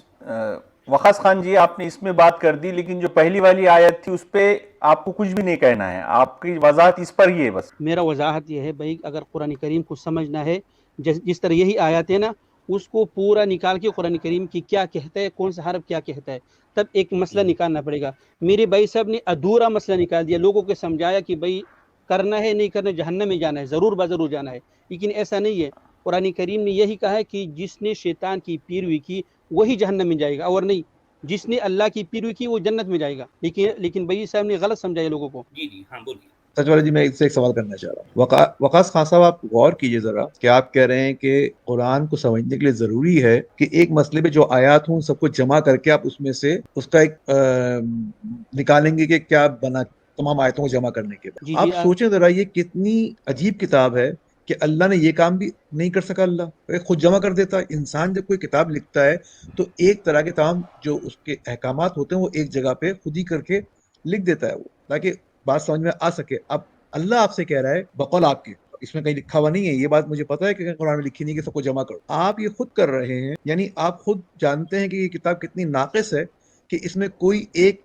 وقاص خان جی، آپ نے اس میں بات کر دی، لیکن جو پہلی والی آیت تھی اس پہ آپ کو کچھ بھی نہیں کہنا ہے. آپ کی وضاحت اس پر ہی ہے بس. میرا وضاحت یہ ہے بھائی، اگر قرآن کریم کو سمجھنا ہے، جس طرح یہی آیات ہے نا، اس کو پورا نکال کے قرآن کریم کی کیا کہتا ہے، کون سا حرف کیا کہتا ہے، تب ایک مسئلہ نکالنا پڑے گا. میرے بھائی صاحب نے ادھورا مسئلہ نکال دیا، لوگوں کو سمجھایا کہ بھائی کرنا ہے نہیں کرنا، جہنم میں جانا ہے، ضرور بضرور جانا ہے. لیکن ایسا نہیں ہے. قرآن کریم نے یہی کہا ہے کہ جس نے شیطان کی پیروی کی وہی جہنم میں جائے گا، اور نہیں جس نے اللہ کی پیروی کی وہ جنت میں جائے گا. لیکن بھائی صاحب نے غلط سمجھایا لوگوں کو. جی ہاں بولیے. سچ والا جی، میں اس سے ایک سوال کرنا چاہ رہا ہوں. وقاص خان صاحب آپ غور کیجئے ذرا کہ آپ کہہ رہے ہیں کہ قرآن کو سمجھنے کے لیے ضروری ہے کہ ایک مسئلے پہ جو آیات ہوں سب کو جمع کر کے آپ اس میں سے اس کا ایک نکالیں گے کہ کیا بنا تمام آیتوں کو جمع کرنے کے بعد. آپ سوچیں ذرا، یہ کتنی عجیب کتاب ہے کہ اللہ نے یہ کام بھی نہیں کر سکا. اللہ خود جمع کر دیتا. انسان جب کوئی کتاب لکھتا ہے تو ایک طرح کے تمام جو اس کے احکامات ہوتے ہیں وہ ایک جگہ پہ خود ہی کر کے لکھ دیتا ہے، وہ تاکہ بات سمجھ میں آ سکے. اب اللہ آپ سے کہہ رہا ہے بقول آپ کے، اس میں کہیں لکھا ہوا نہیں ہے، یہ بات مجھے پتا ہے کہ قرآن میں لکھی نہیں کہ سب کو جمع کرو. آپ یہ خود کر رہے ہیں، یعنی آپ خود جانتے ہیں کہ یہ کتاب کتنی ناقص ہے کہ اس میں کوئی ایک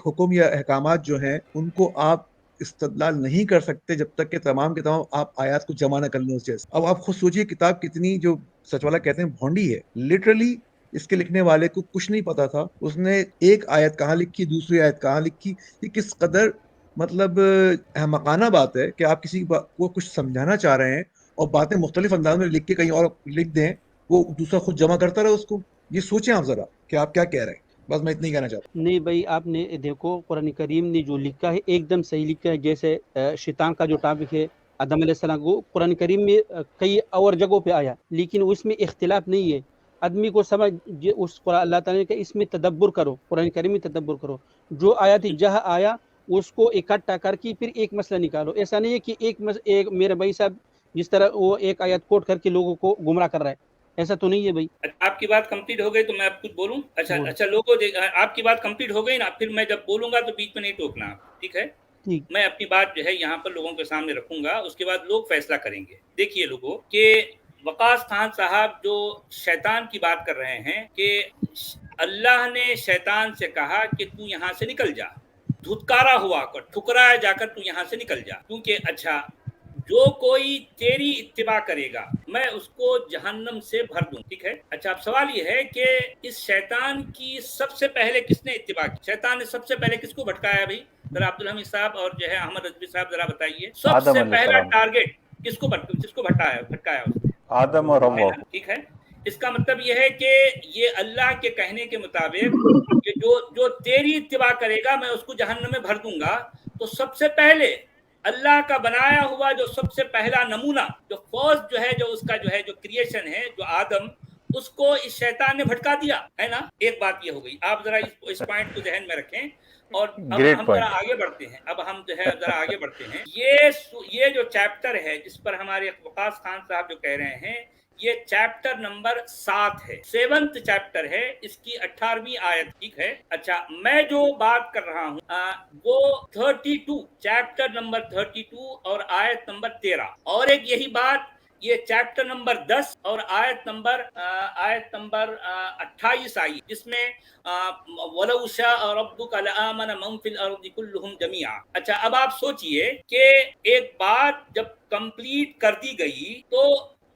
حکم یا احکامات جو ہیں ان کو آپ استدلال نہیں کر سکتے جب تک کہ تمام کے تمام آپ آیات کو جمع نہ کر لیں اس جیسے. اب آپ خود سوچئے کتاب کتنی، جو سچ والا کہتے ہیں بھونڈی ہے. لٹرلی اس کے لکھنے والے کو کچھ نہیں پتا تھا. اس نے ایک آیت کہاں لکھی، دوسری آیت کہاں لکھی. یہ کس قدر مطلب احمقانہ بات ہے کہ آپ کسی کو کچھ سمجھانا چاہ رہے ہیں اور باتیں مختلف انداز میں لکھ کے کہیں اور لکھ دیں، وہ دوسرا خود جمع کرتا رہے اس کو. یہ سوچیں آپ ذرا کہ آپ کیا کہہ رہے ہیں. بس میں اتنا ہی کہنا چاہتا ہوں. نہیں بھائی، آپ نے دیکھو قرآن کریم نے جو لکھا ہے ایک دم صحیح لکھا ہے. جیسے شیطان کا جو ٹاپک ہے آدم علیہ السلام کو، قرآن کریم میں کئی اور جگہوں پہ آیا، لیکن اس میں اختلاف نہیں ہے. آدمی کو سمجھ اس قرآن اللہ تعالیٰ نے کہا اس میں تدبر کرو، قرآن کریم میں تدبر کرو. جو آیات جہاں آیا اس کو اکٹھا کر کے پھر ایک مسئلہ نکالو. ایسا نہیں ہے کہ ایک میرے بھائی صاحب جس طرح وہ ایک آیت کوٹ کر کے لوگوں کو گمراہ کر رہا ہے، ایسا تو نہیں ہے بھائی. آپ کی بات کمپلیٹ ہو گئی تو میں اب کچھ بولوں. اچھا لوگوں آپ کی بات کمپلیٹ ہو گئی نا، پھر میں جب بولوں گا تو بیچ میں نہیں ٹوکنا، ٹھیک ہے؟ میں اپنی بات جو ہے یہاں پر لوگوں کے سامنے رکھوں گا، اس کے بعد لوگ فیصلہ کریں گے. دیکھیے لوگوں کہ وقاص خان صاحب جو شیطان کی بات کر رہے ہیں کہ اللہ نے شیطان سے کہا کہ تو یہاں سے نکل جا، دھتکارا ہوا کر، ٹھکرایا جا کر تو یہاں سے نکل جا. کیونکہ اچھا جو کوئی تیری اتباع کرے گا، میں اس کو جہنم سے بھر دوں. ٹھیک ہے. اچھا اب سوال یہ ہے کہ اس شیطان کی سب سے پہلے کس نے اتباع کی؟ شیطان نے سب سے پہلے کس کو بھٹکایا بھائی؟ ذرا عبدالحمید صاحب اور جو ہے احمد رضوی صاحب ذرا بتائیے سب آدم سے علیہ پہلا السلام. ٹارگیٹ کس کو بھٹکایا اس نے؟ آدم اور حوا. ٹھیک ہے. اس کا مطلب یہ ہے کہ یہ اللہ کے کہنے کے مطابق کہ جو تیری اتباع کرے گا میں اس کو جہنم میں بھر دوں گا. تو سب سے پہلے اللہ کا بنایا ہوا جو سب سے پہلا نمونہ جو فرسٹ جو ہے جو اس کا جو ہے جو کریشن ہے جو آدم اس کو اس شیطان نے بھٹکا دیا ہے نا. ایک بات یہ ہو گئی. آپ ذرا اس پوائنٹ کو ذہن میں رکھیں. اور اب ہم ذرا آگے بڑھتے ہیں. ذرا آگے بڑھتے ہیں. یہ جو چیپٹر ہے جس پر ہمارے وقاص خان صاحب جو کہہ رہے ہیں یہ چیپٹر نمبر 7 ہے. 7th چیپٹر ہے. اس کی 18ویں آیت. ٹھیک ہے. اچھا میں جو بات کر رہا ہوں وہ 32 چیپٹر نمبر 32 اور آیت نمبر 13 اور ایک یہی بات یہ چیپٹر نمبر 10 اور آیت نمبر 28 آئی جس میں وَلَوْ شَاءَ رَبُّكَ لَآمَنَ مَنْ فِي الْأَرْضِ كُلُّهُمْ جَمِيعًا. اچھا اب آپ سوچئے کہ ایک بات جب کمپلیٹ کر دی گئی تو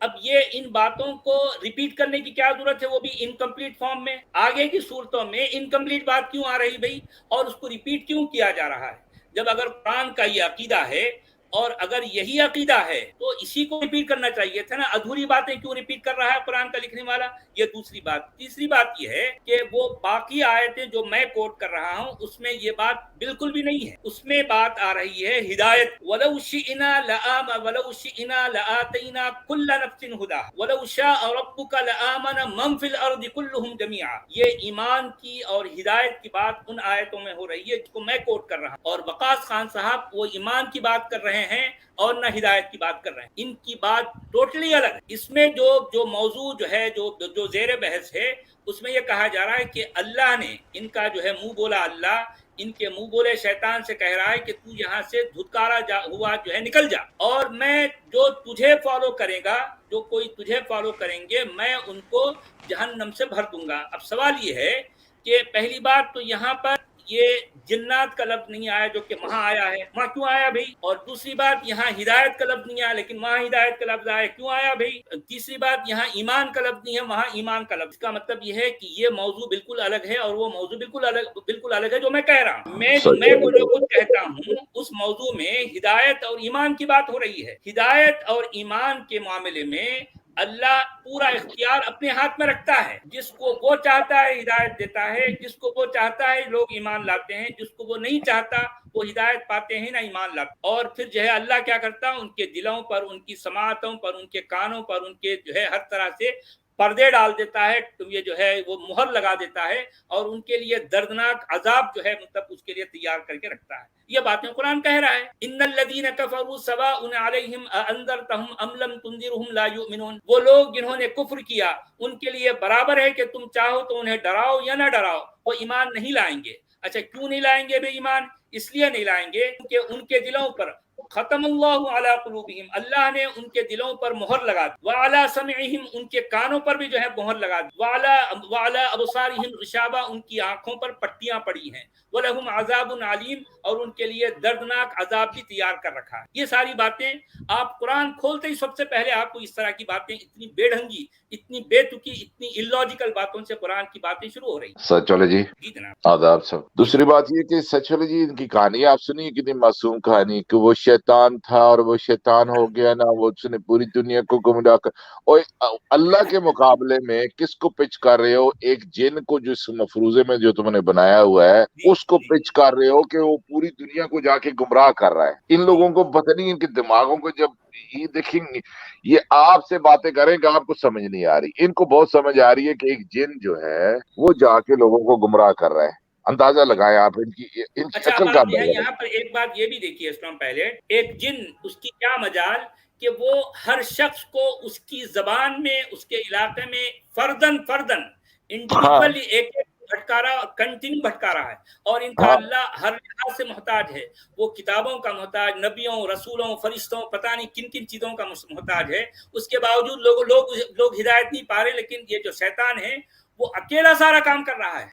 اب یہ ان باتوں کو ریپیٹ کرنے کی کیا ضرورت ہے وہ بھی انکمپلیٹ فارم میں. آگے کی صورتوں میں انکمپلیٹ بات کیوں آ رہی بھائی اور اس کو ریپیٹ کیوں کیا جا رہا ہے جب اگر قرآن کا یہ عقیدہ ہے اور اگر یہی عقیدہ ہے تو اسی کو ریپیٹ کرنا چاہیے تھا نا. ادھوری باتیں کیوں ریپیٹ کر رہا ہے قرآن کا لکھنے والا؟ یہ دوسری بات. تیسری بات یہ ہے کہ وہ باقی آیتیں جو میں کوٹ کر رہا ہوں اس میں یہ بات بالکل بھی نہیں ہے. اس میں بات آ رہی ہے ہدایت. وَلَوْ شِئْنَا لَآتَيْنَا كُلَّ نَفْسٍ هُدَاهَا وَلَوْ شَاءَ رَبُّكَ لَآمَنَ مَنْ فِي الْأَرْضِ كُلُّهُمْ جَمِيعًا. یہ ایمان کی اور ہدایت کی بات ان آیتوں میں ہو رہی ہے جس کو میں کوٹ کر رہا ہوں. اور وقاص خان صاحب وہ ایمان کی بات کر رہے ہیں اور نہ ہدایت کی بات کر رہے ہیں. ان کی بات ٹوٹلی الگ ہے. اس میں جو موضوع جو ہے جو زیر بحث ہے اس میں یہ کہا جا رہا ہے کہ اللہ نے ان کا جو ہے منہ بولا اللہ ان کے منہ بولے شیطان سے کہہ رہا ہے کہ تو یہاں سے دھتکارا ہوا جو ہے نکل جا اور میں جو تجھے فالو کرے گا جو کوئی تجھے فالو کریں گے میں ان کو جہنم سے بھر دوں گا. اب سوال یہ ہے کہ پہلی بات تو یہاں پر یہ جنات کا لفظ نہیں آیا جو کہ وہاں آیا ہے. وہاں کیوں آیا بھائی؟ اور دوسری بات یہاں ہدایت کا لفظ نہیں آیا لیکن وہاں ہدایت کا لفظ آیا. کیوں آیا بھائی؟ تیسری بات یہاں ایمان کا لفظ نہیں ہے وہاں ایمان کا لفظ. کا مطلب یہ ہے کہ یہ موضوع بالکل الگ ہے اور وہ موضوع بالکل الگ ہے جو میں کہہ رہا ہوں. میں جو کچھ کہتا ہوں اس موضوع میں ہدایت اور ایمان کی بات ہو رہی ہے. ہدایت اور ایمان کے معاملے میں اللہ پورا اختیار اپنے ہاتھ میں رکھتا ہے. جس کو وہ چاہتا ہے ہدایت دیتا ہے جس کو وہ چاہتا ہے لوگ ایمان لاتے ہیں جس کو وہ نہیں چاہتا وہ ہدایت پاتے ہیں نہ ایمان لاتے. اور پھر جو ہے اللہ کیا کرتا ہے ان کے دلوں پر ان کی سماعتوں پر ان کے کانوں پر ان کے جو ہے ہر طرح سے پردے ڈال دیتا ہے. یہ جو ہے وہ مہر لگا دیتا ہے اور ان کے لیے دردناک عذاب جو ہے مطلب اس کے لیے تیار کر کے رکھتا ہے. یہ باتیں قرآن کہہ رہا ہے. ان الذین کفروا سواء علیہم اانذرتهم ام لم تنذرهم لا یؤمنون. وہ لوگ جنہوں نے کفر کیا ان کے لیے برابر ہے کہ تم چاہو تو انہیں ڈراؤ یا نہ ڈراؤ وہ ایمان نہیں لائیں گے. اچھا کیوں نہیں لائیں گے بے ایمان؟ اس لیے نہیں لائیں گے کہ ان کے دلوں پر ختم اللہ علی قلوبہم اللہ نے ان کے دلوں پر مہر لگا دی. وعلی سمعہم ان کے کانوں پر بھی جو ہے مہر لگا دی. وعلی ابصارہم غشاوہ ان کی آنکھوں پر پٹیاں پڑی ہیں. وَلَهُمْ عَذَابٌ عَلِيمٌ اور ان کے لیے دردناک عذاب بھی تیار کر رکھا ہے. یہ ساری باتیں آپ قرآن کھولتے ہی سب سے پہلے آپ کو اس طرح کی باتیں اتنی بے ڈھنگی اتنی بے تکی اتنی اللاجیکل باتوں سے قرآن کی باتیں شروع ہو رہی. سچ والے جی آداب صاحب. دوسری بات یہ کہ سچ والے جی ان کی کہانی آپ سنیے کتنی معصوم کہانی کہ وہ شیطان تھا اور وہ شیطان ہو گیا نا وہ اس نے پوری دنیا کو گمراہ کر. اور اللہ کے مقابلے میں کس کو پچ کر رہے ہو؟ ایک جن کو جس مفروضے میں جو تم نے بنایا ہوا ہے اس کو پچ کر رہے ہو کہ وہ پوری دنیا کو جا کے گمراہ کر رہا ہے. ان لوگوں کو پتہ نہیں ان کے دماغوں کو جب یہ دیکھیں یہ آپ سے باتیں کریں گے آپ کو سمجھ نہیں آ رہی. ان کو بہت سمجھ آ رہی ہے کہ ایک جن جو ہے وہ جا کے لوگوں کو گمراہ کر رہا ہے. اندازہ لگائیں آپ ان کی شکل کا. یہاں پر ایک بات یہ بھی دیکھیے اسلام پہلے ایک جن اس کی کیا مجال کہ وہ ہر شخص کو اس کی زبان میں اس کے علاقے میں فردن انڈیویجولی ایک بھٹکا رہا اور کنٹینیو بھٹکا رہا ہے. اور ان کا اللہ ہر لحاظ سے محتاج ہے. وہ کتابوں کا محتاج نبیوں رسولوں فرشتوں پتہ نہیں کن کن چیزوں کا محتاج ہے. اس کے باوجود لوگ ہدایت نہیں پا رہے. لیکن یہ جو شیطان ہے وہ اکیلا سارا کام کر رہا ہے.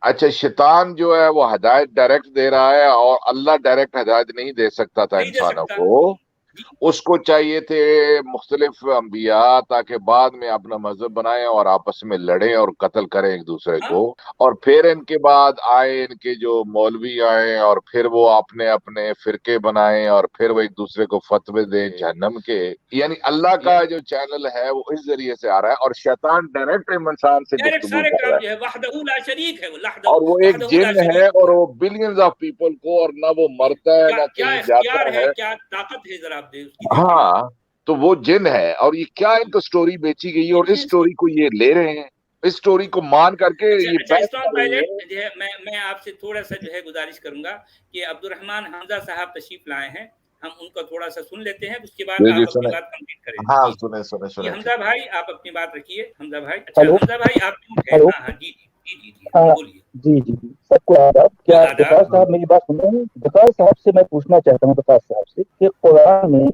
اچھا شیطان جو ہے وہ ہدایت ڈائریکٹ دے رہا ہے اور اللہ ڈائریکٹ ہدایت نہیں دے سکتا تھا انسانوں کو. اس کو چاہیے تھے مختلف انبیاء تاکہ بعد میں اپنا مذہب بنائیں اور آپس میں لڑیں اور قتل کریں ایک دوسرے کو، اور پھر ان کے بعد آئے ان کے جو مولوی آئے اور پھر وہ اپنے اپنے فرقے بنائیں اور پھر وہ ایک دوسرے کو فتوے دیں جہنم کے. یعنی اللہ کا جو چینل ہے وہ اس ذریعے سے آ رہا ہے، اور شیطان ڈائریکٹ انسان سے گفتگو کر رہا ہے، وحدہ لا شریک ہے، اور وہ ایک جن ہے اور وہ بلینز آف پیپل کو، اور نہ وہ مرتا ہے نہ کیا کہیں جاتا اختیار ہے، ہے. کیا طاقت ہے، ذرا آپ دیکھ. ہاں تو وہ جن ہے، اور یہ کیا ان کو سٹوری بیچی گئی اور اس سٹوری کو یہ لے رہے ہیں، اس سٹوری کو مان کر کے یہ اس پائلٹ جو ہے میں آپ سے تھوڑا سا جو ہے گزارش کروں گا کہ عبد الرحمن حمزہ صاحب تشریف لائے ہیں، ہم ان کا تھوڑا سا سن لیتے ہیں، اس کے بعد آپ اپنی بات کمپلیٹ کریں. ہاں سنیں حمزہ بھائی آپ اپنی بات رکھیے. حمزہ بھائی، اچھا حمزہ بھائی آپ کیوں ہیں؟ ہاں جی بولیے. جی سب کو آداب. کیا ظفار صاحب میری بات سن رہے ہیں؟ ظفار صاحب سے میں پوچھنا چاہتا ہوں ظفار صاحب سے کہ قرآن میں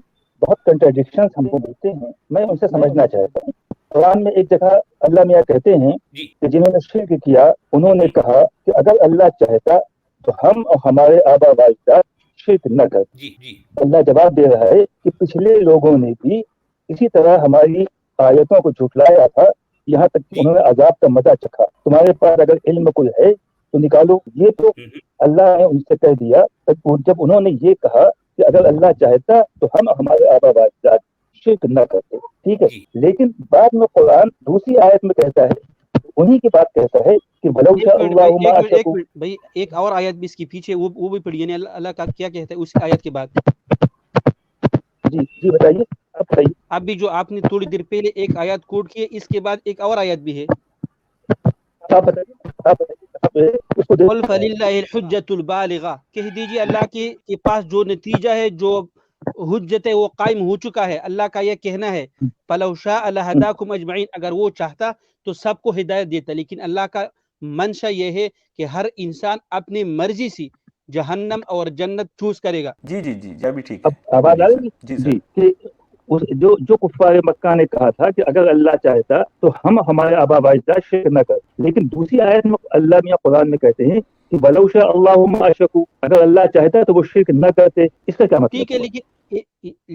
بہت کنٹراڈکشنز ہم کو ملتے ہیں، میں ان سے سمجھنا چاہتا ہوں. قرآن میں ایک جگہ اللہ میاں کہتے ہیں کہ جنہوں نے شرک کیا انہوں نے کہا کہ اگر اللہ چاہتا تو ہم اور ہمارے آبا و اجداد شرک نہ کرتے. اللہ جواب دے رہا ہے کہ پچھلے لوگوں نے بھی اسی طرح ہماری آیتوں کو جھٹلایا تھا، یہاں تک کہ انہوں نے عذاب کا مزہ چکھا. تمہارے پاس اگر علم کوئی ہے تو نکالو. یہ تو اللہ نے ان سے کہہ دیا جب انہوں نے یہ کہا کہ اگر اللہ چاہتا تو ہم ہمارے آبا و اجداد شرک نہ کرتے. ٹھیک ہے، لیکن بعد میں قرآن دوسری آیت میں کہتا ہے، انہی کی بات کہتا ہے کہ ولو شاء اللہ ما اشرکوا. بھائی ایک اور آیت بھی اس کے پیچھے وہ بھی پڑھیے، یعنی اللہ کا کیا کہتا ہے اس آیت کے بعد. جی بتائیے، آپ بتائیے. ابھی جو آپ نے تھوڑی دیر پہلے ایک آیت کوٹ کی ہے، اس کے بعد ایک اور آیت بھی ہے. آپ بتائیے. قل فللہ الحجۃ البالغہ، کہہ دیجیے اللہ کے پاس جو نتیجہ ہے، جو حجت ہے وہ قائم ہو چکا ہے. اللہ کا یہ کہنا ہے فلو شاء لہداکم اجمعین، اگر وہ چاہتا تو سب کو ہدایت دیتا. لیکن اللہ کا منشا یہ ہے کہ ہر انسان اپنی مرضی سے جہنم اور جنت چوز کرے گا. جی ابھی ٹھیک ہے. آواز آ رہی ہے؟ جی کہ جو کفار مکہ نے کہا تھا کہ اگر اللہ چاہتا تو ہم ہمارے آبا و اجداد شرک نہ کرتے، لیکن دوسری آیت میں اللہ میاں قرآن میں کہتے ہیں کہ ولو شاء اللہ ما اشرکوا، اگر اللہ چاہتا تو وہ شرک نہ کرتے. اس کا کیا مطلب؟ ٹھیک ہے،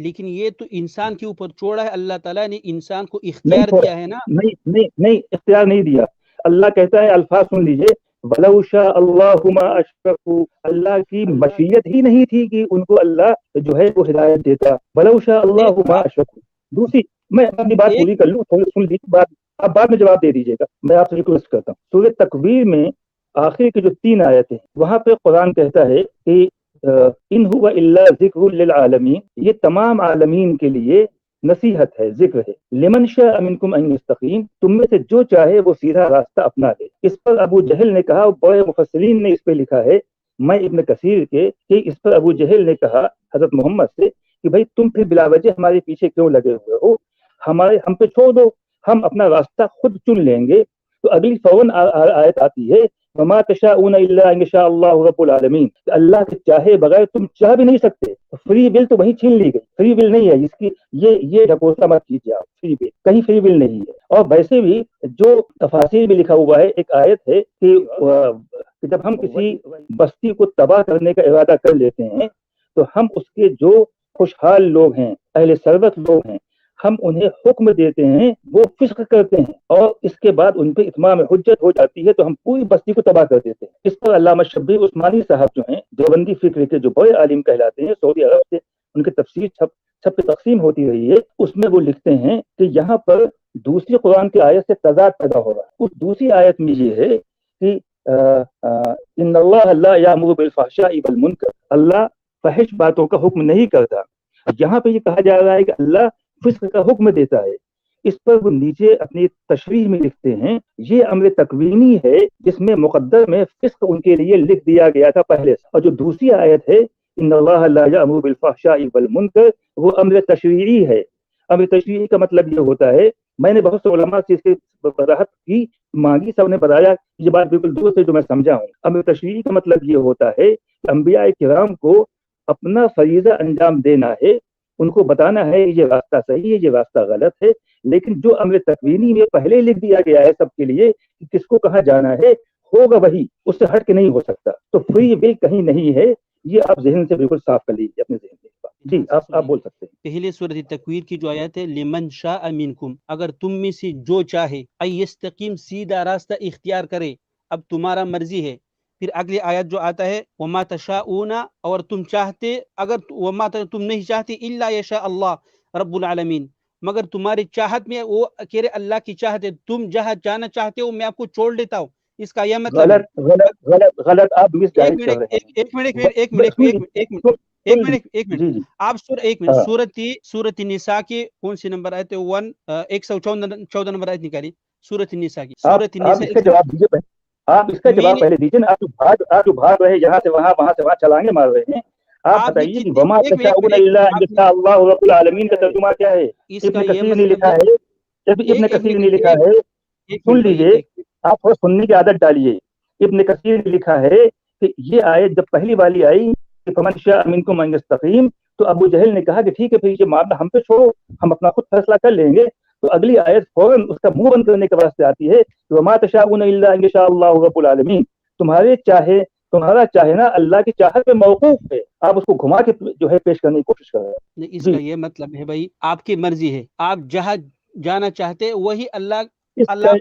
لیکن یہ تو انسان کے اوپر چھوڑا ہے. اللہ تعالیٰ نے انسان کو اختیار دیا ہے نا. نہیں اختیار نہیں دیا. اللہ کہتا ہے، الفاظ سن لیجئے، ولو شاء اللہ ما اشرکوا، اللہ کی مشیت ہی نہیں تھی کہ ان کو اللہ جو ہے وہ ہدایت دیتا. ولو شاء اللہ ما اشرکوا. دوسری میں اپنی بات پوری کر لوں، تھوڑی سن لیجیے بات، آپ بعد میں جواب دے دیجیے گا. میں آپ سے ریکویسٹ کرتا ہوں، سورہ تکویر میں آخر کی جو 3 آیتیں وہاں پہ قرآن کہتا ہے کہ ان هو الا ذکر للعالمین، یہ تمام عالمین کے لیے نصیحت ہے، ذکر ہے. لمن شاء منکم ان یستقیم، تم میں سے جو چاہے وہ سیدھا راستہ اپنا لے. اس پر ابو جہل نے کہا، بڑے مفسرین نے اس پہ لکھا ہے، میں ابن کثیر کے، کہ اس پر ابو جہل نے کہا حضرت محمد سے کہ بھائی تم پھر بلا وجہ ہمارے پیچھے کیوں لگے ہوئے ہو، ہم پہ چھوڑ دو، ہم اپنا راستہ خود چن لیں گے. تو اگلی فوراً آیت آتی ہے، وما تشاءون الا ان شاء اللہ رب العالمین، اللہ کے چاہے بغیر تم چاہ بھی نہیں سکتے. فری ول تو وہیں چھین لی گئی، فری ول نہیں ہے اس کی، یہ ڈھکوسلا مت کیجیے آپ. فری ول کہیں فری ول نہیں ہے. اور ویسے بھی جو تفاسیر میں لکھا ہوا ہے، ایک آیت ہے کہ جب ہم کسی بستی کو تباہ کرنے کا ارادہ کر لیتے ہیں تو ہم اس کے جو خوشحال لوگ ہیں، اہل ثروت لوگ ہیں، ہم انہیں حکم دیتے ہیں، وہ فسق کرتے ہیں، اور اس کے بعد ان پہ اتمام حجت ہو جاتی ہے تو ہم پوری بستی کو تباہ کر دیتے ہیں. اس پر علامہ شبیر عثمانی صاحب جو ہیں، دیوبندی فکر کے جو بڑے عالم کہلاتے ہیں، سعودی عرب سے ان کی تفسیر چھپ پہ تقسیم ہوتی رہی ہے، اس میں وہ لکھتے ہیں کہ یہاں پر دوسری قرآن کی آیت سے تضاد پیدا ہو رہا ہے. اس دوسری آیت میں یہ ہے کہ ان اللہ لا یامر بالفحشاء والمنکر، اللہ فحش باتوں کا حکم نہیں کرتا. یہاں پہ یہ کہا جا رہا ہے کہ اللہ فسق کا حکم دیتا ہے. اس پر وہ نیچے اپنی تشریح میں لکھتے ہیں، یہ امر تکوینی ہے جس میں مقدر میں فسق ان کے لیے لکھ دیا گیا تھا پہلے سے. اور جو دوسری آیت ہے ان اللہ لا یامر بالفحشاء والمنکر، وہ امر تشریعی ہے. امر تشریعی کا مطلب یہ ہوتا ہے، میں نے بہت سے علماء سے اس کی وضاحت کی، مانگی، سب نے بتایا یہ بات بالکل درست ہے جو میں سمجھا ہوں. امر تشریعی کا مطلب یہ ہوتا ہے کہ انبیاء کرام کو اپنا فریضہ انجام دینا ہے، ان کو بتانا ہے یہ راستہ صحیح ہے، یہ راستہ غلط ہے. لیکن جو امر تکوینی میں پہلے لکھ دیا گیا ہے سب کے لیے کہ کس کو کہاں جانا ہے، ہوگا وہی، اس سے ہٹ کے نہیں ہو سکتا. تو فری ول کہیں نہیں ہے، یہ آپ ذہن سے بالکل صاف کر لیجیے اپنے ذہن سے. جی آپ بول سکتے ہیں. پہلے سورۃ تکویر کی جو آیت ہے لمن شاء منکم، اگر تم میں سے جو چاہے ایستقیم سیدھا راستہ اختیار کرے، اب تمہارا مرضی ہے. پھر اگلی آیت جو آتا ہے وما تشاؤون، اور تم چاہتے اگر وما تم نہیں چاہتے الا یشاء اللہ رب العالمین، مگر تمہاری چاہت میں وہ کہہ رہے اللہ کی چاہت ہے، تم جہاں جانا چاہتے ہو میں آپ کو چھوڑ دیتا ہوں. اس کا یہ مطلب غلط آپ مس گائیڈ کر رہے ہیں. آپ سورۃ النساء کے کون سی نمبر آیت 114 نمبر آیت نکالی سورۃ النساء کی. سورۃ النساء اس کا جواب دیجیے، آپ اس کا جواب پہلے دیجیے نا. آپ جو بھاگ رہے یہاں سے وہاں، وہاں سے وہاں چھلانگے مار رہے ہیں. آپ بتائیے کہ وما تشاؤون الا ان یشاء اللہ رب العالمین کا ترجمہ کیا ہے؟ ابن کثیر نے لکھا ہے، ابن کثیر نے لکھا ہے، سن لیجیے، آپ تھوڑا سننے کی عادت ڈالیے. ابن کثیر نے لکھا ہے کہ یہ آیت جب پہلی والی آئی کہ فمن شاء منکم ان یستقیم، تو ابو جہل نے کہا کہ ٹھیک ہے پھر یہ معاملہ ہم پہ چھوڑو، ہم اپنا خود فیصلہ کر لیں گے. تو اگلی آیت فوراً اس کا منہ بند کرنے کے واسطے آتی ہے کہ وما تشاؤون الا ان یشاء اللہ رب العالمین، تمہارا چاہے نا اللہ کی چاہت پہ موقوف ہے. آپ اس کو گھما کے جو ہے پیش کرنے کی کوشش کر رہے ہیں. اس کا یہ مطلب ہے بھائی آپ کی مرضی ہے، آپ جہاں جانا چاہتے وہی اللہ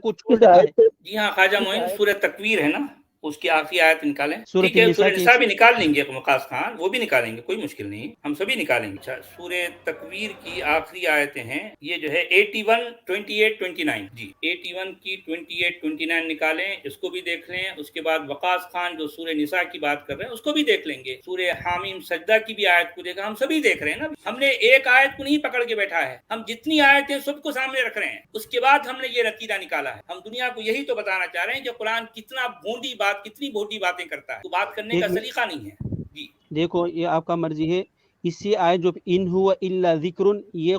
کو چھوڑ دیتا ہے. جی ہاں خواجہ معین، سورۃ تکویر ہے نا، اس کی آخری آیت نکالیں. سورۃ نساء بھی نکال لیں گے وقاص خان، وہ بھی نکالیں گے، کوئی مشکل نہیں، ہم سبھی نکالیں گے. اچھا، سورۃ تکویر کی آخری آیتیں ہیں، یہ جو ہے 81 28 29. جی 81 کی 28 29 نکالیں، اس کو بھی دیکھ لیں. اس کے بعد وقاص خان جو سورہ نساء کی بات کر رہے ہیں اس کو بھی دیکھ لیں گے. سورہ حامیم سجدہ کی بھی آیت کو دیکھا، ہم سبھی دیکھ رہے ہیں نا. ہم نے ایک آیت کو نہیں پکڑ کے بیٹھا ہے، ہم جتنی آیتیں سب کو سامنے رکھ رہے ہیں. اس کے بعد ہم نے یہ نتیجہ نکالا ہے. ہم دنیا کو یہی تو بتانا چاہ رہے ہیں کہ قرآن کتنا کتنی بھونڈی باتیں کرتا ہے، تو بات کرنے کا سلیقہ نہیں ہے. جی دیکھو یہ آپ کا مرضی ہے. اسی آیت جو ان هو الا ذکر، یہ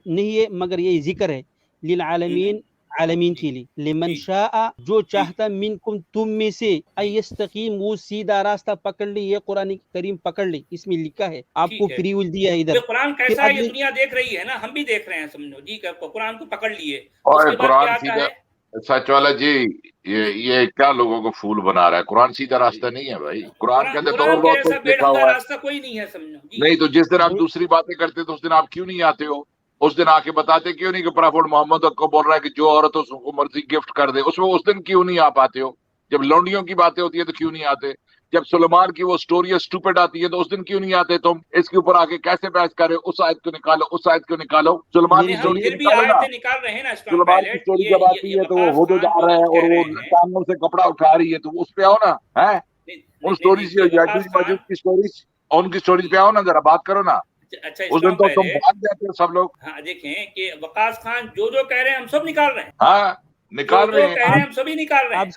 نہیں ہے مگر یہ ذکر ہے للعالمین، عالمین کے لیے. لمن شاء، جو چاہتا منکم تم میں سے، ایستقیم، وہ سیدھا راستہ پکڑ لے. یہ قرآن کریم پکڑ لے، اس میں لکھا ہے، آپ کو فری ول دیا ہے. ادھر قرآن کیسا ہے یہ دنیا دیکھ رہی ہے نا، ہم بھی دیکھ رہے ہیں، سمجھو جی قرآن کو پکڑ لیے. اور قرآن سیدھا سچ والا جی، یہ کیا لوگوں کو پھول بنا رہا ہے؟ قرآن سیدھا راستہ نہیں ہے بھائی. قرآن کے اندر تو بہت کچھ لکھا ہوا ہے. راستہ کوئی نہیں ہے، سمجھو. نہیں تو جس دن آپ دوسری باتیں کرتے تو اس دن آپ کیوں نہیں آتے ہو؟ اس دن آ کے بتاتے کیوں نہیں کہ پرافٹ محمد کو بول رہا ہے کہ جو عورت اس کو مرضی گفٹ کر دے؟ اس دن کیوں نہیں آپ آتے ہو؟ جب لونڈیوں کی باتیں ہوتی ہے تو کیوں نہیں آتے؟ جب سلیمان کی وہ سٹوری اسٹوپڈ آتی ہے تو اس دن کیوں نہیں آتے تم؟ اس کے اوپر آگے کیسے بحث کرے؟ اس آیت کو نکالو، اس آیت کو نکالو. سلیمان کی سٹوری نکالو نا. سلیمان کی سٹوری جب آتی ہے تو وہ ہدہد آ رہا ہے اور وہ کانوں سے کپڑا اٹھا رہی ہے، تو اس پہ آؤ نا. ہے ان سٹوریز کی سٹوریز، ان کی سٹوریز پہ آؤ نا، ذرا بات کرو نا. اچھا اس دن تو تم بھاگ جاتے ہو سب لوگ. ہاں دیکھیں کہ وقاص خان جو کہہ رہے ہیں ہم سب نکال رہے ہیں. ہاں نکال رہے ہیں، ہم سبھی نکال رہے ہیں. ان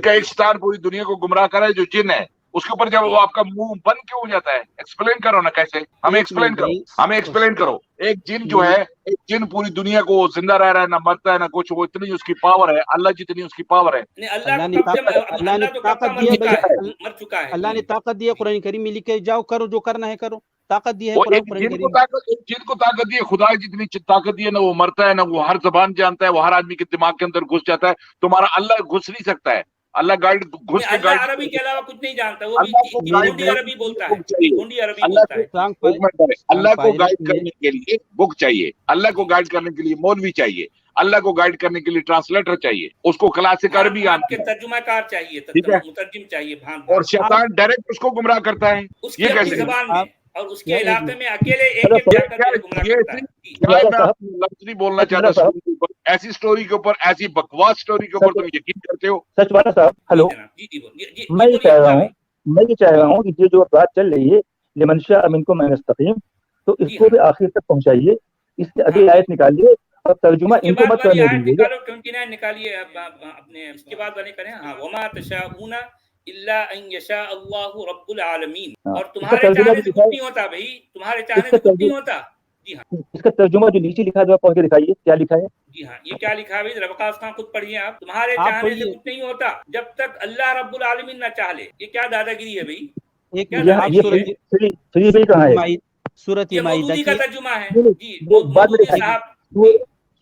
کا ایک شیطان پوری دنیا کو گمراہ کرا ہے جو جن ہے. اس کے اوپر جب وہ آپ کا منہ بند کیوں ہو جاتا ہے؟ ایکسپلین کرو نا کیسے. ہمیں ایکسپلین کرو. ایک جن جو ہے، ایک جن پوری دنیا کو زندہ رہ رہا ہے، نہ مرتا ہے نہ کچھ. وہ اتنی اس کی پاور ہے، اللہ جتنی اس کی پاور ہے. اللہ نے طاقت دیا، قرآن کریم میں لکھے جاؤ کرو جو کرنا ہے کرو. طاقت دی ہے جن کو طاقت دی ہے، خدا جتنی طاقت دی ہے، نہ وہ مرتا ہے نہ وہ ہر زبان جانتا ہے، وہ ہر آدمی کے دماغ کے اندر گھس جاتا ہے. تمہارا اللہ گھس نہیں سکتا ہے. اللہ گائیڈ گھس کے گائیڈ عربی کے علاوہ کچھ نہیں جانتا، وہ بھی عربی بولتا ہے. اللہ کو گائیڈ کرنے کے لیے بک چاہیے، اللہ کو گائیڈ کرنے کے لیے مولوی چاہیے، اللہ کو گائیڈ کرنے کے لیے ٹرانسلیٹر چاہیے، اس کو کلاسک عربی آتی ہے، ترجمہ کار چاہیے، مترجم چاہیے. اور شیطان ڈائریکٹ اس کو گمراہ کرتا ہے. یہ کیسے زبان میں اور اس کے علاقے میں اکیلے ایک جا کر گمراہ کرتا ہے. لفظ نہیں بولنا چاہتا. ایسی سٹوری کے اوپر، ایسی بکواس سٹوری کے اوپر تم یقین کرتے ہو؟ سچ والا صاحب ہلو، میں یہ چاہ رہا ہوں کہ یہ جو بات چل رہی ہے لمن شاء منکم ان یستقیم، تو اس کو بھی آخر تک پہنچائیے. اس کی اگلی آیت نکالیے اور ترجمہ ان کو مت کرنے دیجیے. 29 نکالیے اپنے، اس کے بعد والے کریں. ہاں وما تشاؤون الا ان یشاء اللہ رب العالمین. اور تمہارے چاہنے سے کچھ نہیں ہوتا بھائی، تمہارے چاہنے سے کچھ نہیں ہوتا. جی ہاں، اس کا ترجمہ جو نیچے لکھا ہے پڑھ کے دکھائیے کیا لکھا ہے. جی ہاں، یہ کیا لکھا ہے وقاص خان خود پڑھیے آپ. تمہارے چاہنے سے کچھ نہیں ہوتا جب تک اللہ رب العالمین نہ چاہ لے. یہ کیا دادا گیری ہے بھائی؟ سورۃ مائدہ کا ترجمہ ہے. جی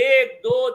1 2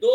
2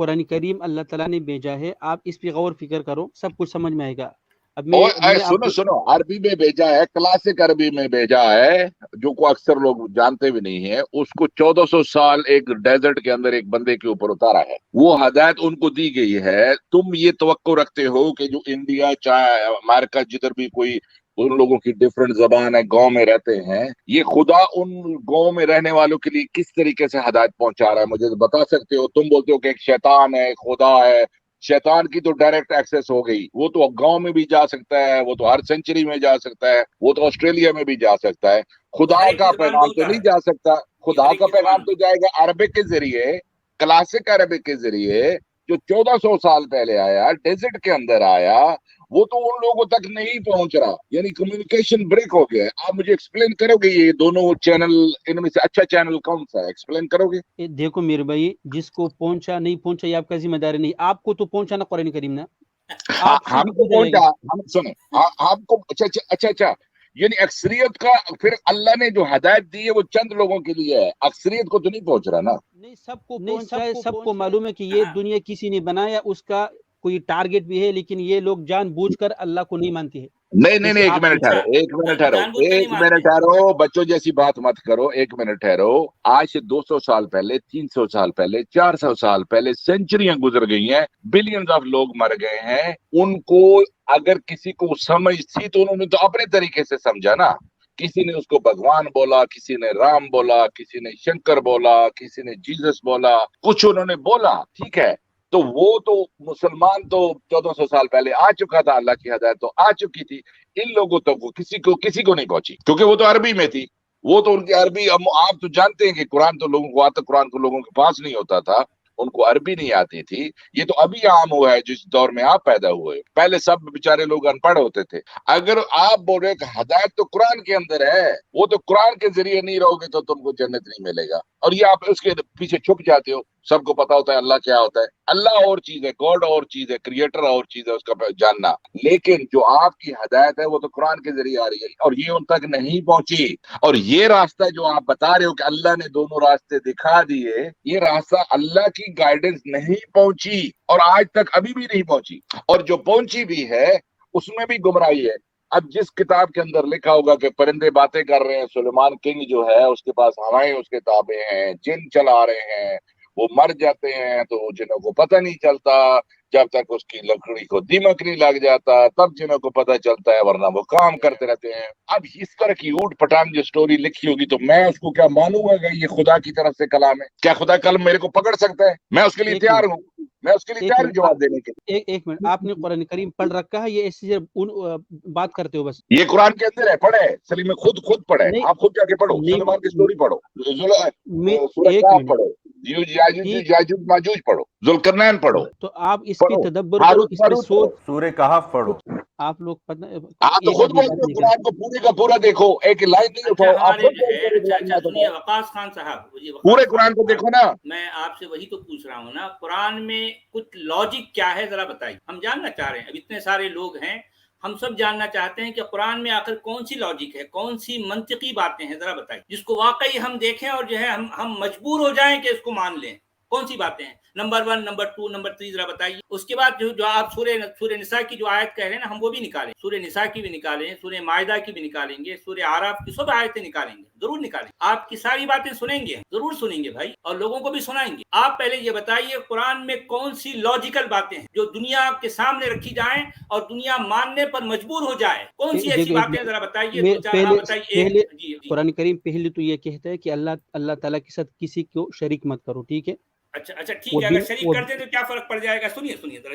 قرآن کریم اللہ تعالیٰ نے بھیجا ہے، آپ اس پہ غور فکر کرو، سب کچھ سمجھ میں آئے گا. اب سنو عربی میں بھیجا ہے، کلاسک عربی میں بھیجا ہے، جو کو اکثر لوگ جانتے بھی نہیں ہیں. اس کو 1400 سال ایک ڈیزرٹ کے اندر ایک بندے کے اوپر اتارا ہے. وہ ہدایت ان کو دی گئی ہے. تم یہ توقع رکھتے ہو کہ جو انڈیا چاہے امریکہ جدھر بھی کوئی ان لوگوں کی ڈفرنٹ زبان ہے، گاؤں میں رہتے ہیں، یہ خدا ان گاؤں میں رہنے والوں کے لیے کس طریقے سے ہدایت پہنچا رہا ہے؟ مجھے بتا سکتے ہو؟ تم بولتے ہو کہ ایک شیطان ہے، خدا ہے. شیطان کی تو ڈائریکٹ ایکسس ہو گئی. وہ تو گاؤں میں بھی جا سکتا ہے، وہ تو ہر سینچری میں جا سکتا ہے، وہ تو آسٹریلیا میں بھی جا سکتا ہے. خدا کا پیغام تو نہیں جا سکتا. خدا کا پیغام تو جائے گا عربک کے ذریعے، کلاسک عربک کے ذریعے، جو 1400 سال پہلے آیا، ڈیزرٹ کے اندر آیا. وہ تو ان لوگوں تک نہیں پہنچ رہا، یعنی کمیونیکیشن بریک ہو گیا ہے. آپ مجھے ایکسپلین کرو گے یہ دونوں چینل، ان میں سے اچھا چینل کون سا ہے؟ ایکسپلین کرو گے. دیکھو میرے بھائی، جس کو پہنچا نہیں پہنچا یہ آپ کا ذمہ داری نہیں. آپ کو تو پہنچانا قرآن کریم نا، ہم کو پہنچا. ہم سنیں آپ کو. اچھا یعنی اکثریت کا پھر اللہ نے جو ہدایت دی ہے وہ چند لوگوں کے لیے ہے، اکثریت کو تو نہیں پہنچ رہا نا. نہیں، سب کو پہنچا ہے. سب کو معلوم ہے کہ یہ دنیا کسی نے بنایا، اس کا کوئی ٹارگٹ بھی ہے، لیکن یہ لوگ جان بوجھ کر اللہ کو نہیں مانتے ہیں. نہیں ایک منٹ ٹھہرو بچوں جیسی بات مت کرو. ایک منٹ ٹھہرو. آج سے 200 سال پہلے، 300 سال پہلے، 400 سال پہلے سینچریاں گزر گئی ہیں، بلینز آف لوگ مر گئے ہیں. ان کو اگر کسی کو سمجھ تھی تو انہوں نے تو اپنے طریقے سے سمجھا نا. کسی نے اس کو بھگوان بولا، کسی نے رام بولا، کسی نے شنکر بولا، کسی نے جیزس بولا، کچھ انہوں نے بولا. ٹھیک ہے، تو وہ تو مسلمان تو 1400 سال پہلے آ چکا تھا، اللہ کی ہدایت تو آ چکی تھی. ان لوگوں تک وہ کسی کو نہیں پہنچی، کیونکہ وہ تو عربی میں تھی. وہ تو ان کی عربی، آپ تو جانتے ہیں کہ قرآن تو لوگوں کو آتا، قرآن کو لوگوں کے پاس نہیں ہوتا تھا، ان کو عربی نہیں آتی تھی. یہ تو ابھی عام ہوا ہے جس دور میں آپ پیدا ہوئے. پہلے سب بیچارے لوگ ان پڑھ ہوتے تھے. اگر آپ بول رہے کہ ہدایت تو قرآن کے اندر ہے، وہ تو قرآن کے ذریعے نہیں رہو گے تو تم کو جنت نہیں ملے گا. اور یہ آپ اس کے پیچھے چھپ جاتے ہو. سب کو پتا ہوتا ہے اللہ کیا ہوتا ہے. اللہ اور چیز ہے، گاڈ اور چیز ہے، کریٹر اور چیز ہے، اس کا جاننا. لیکن جو آپ کی ہدایت ہے وہ تو قرآن کے ذریعے آ رہی ہے، اور یہ ان تک نہیں پہنچی. اور یہ راستہ جو آپ بتا رہے ہو کہ اللہ نے دونوں راستے دکھا دیے، یہ راستہ اللہ کی گائیڈنس نہیں پہنچی، اور آج تک ابھی بھی نہیں پہنچی. اور جو پہنچی بھی ہے اس میں بھی گمراہی ہے. اب جس کتاب کے اندر لکھا ہوگا کہ پرندے باتیں کر رہے ہیں، سلیمان کنگ جو ہے اس کے پاس ہوائیں اس کے تابع ہیں، جن چلا رہے ہیں، وہ مر جاتے ہیں تو جنوں کو پتہ نہیں چلتا، جب تک اس کی لکڑی کو دیمک نہیں لگ جاتا تب جنوں کو پتہ چلتا ہے، ورنہ وہ کام کرتے رہتے ہیں. اب اس طرح کی اوٹ پٹانگ جو سٹوری لکھی ہوگی تو میں اس کو کیا مانوں گا کہ یہ خدا کی طرف سے کلام ہے؟ کیا خدا کلام میرے کو پکڑ سکتا ہے؟ میں اس کے لیے تیار ہوں، میں اس کے لیے تیار ہوں جواب دینے کے لیے. ایک منٹ، آپ نے قرآن کریم پڑھ رکھا ہے، یہ ایسی بات کرتے ہو بس؟ یہ قرآن کے اندر ہے، پڑھے سلیم، خود پڑھے. آپ خود جا کے پڑھو، سلیمان کی سٹوری پڑھو، سورہ کہف پڑھو، یاجوج ماجوج پڑھو، ذوالقرنین پڑھو. تو آپ اس پہ تدبر کرو، اس پہ سوچ. سورہ کہف پڑھو. آپ لوگ آپ تو خود بولتے ہو قرآن کو پورے کا پورا دیکھو، ایک لائن نہیں اٹھاؤ. آپ وقاص خان صاحب پورے قرآن کو دیکھو نا. میں آپ سے وہی تو پوچھ رہا ہوں نا، قرآن میں کچھ لاجک کیا ہے ذرا بتائیے. ہم جاننا چاہ رہے ہیں، اب اتنے سارے لوگ ہیں، ہم سب جاننا چاہتے ہیں کہ قرآن میں آخر کون سی لاجک ہے، کون سی منطقی باتیں ہیں، ذرا بتائیے، جس کو واقعی ہم دیکھیں اور جو ہے ہم مجبور ہو جائیں کہ اس کو مان لیں. کون سی باتیں ہیں؟ نمبر 1، نمبر 2، نمبر 3 ذرا بتائیے. اس کے بعد جو آپ سورہ نساء کی جو آیت کہہ رہے ہیں نا، ہم وہ بھی نکالیں. سورہ نساء کی بھی نکالیں، سورہ مائدہ کی بھی نکالیں گے، سورہ اعراف کی سب آیتیں نکالیں گے، ضرور نکالیں. آپ کی ساری باتیں سنیں گے، ضرور سنیں گے بھائی، اور لوگوں کو بھی سنائیں گے. آپ پہلے یہ بتائیے قرآن میں کون سی لاجیکل باتیں ہیں جو دنیا کے سامنے رکھی جائیں اور دنیا ماننے پر مجبور ہو جائے. کون سی ایسی باتیں ذرا بتائیے. قرآن کریم پہلے تو یہ کہتا ہے کہ اللہ تعالیٰ کے ساتھ کسی کو شریک مت کرو. ٹھیک ہے، اچھا ٹھیک ہے. اگر شریک کرتے تو کیا فرق پڑ جائے گا؟ سنیے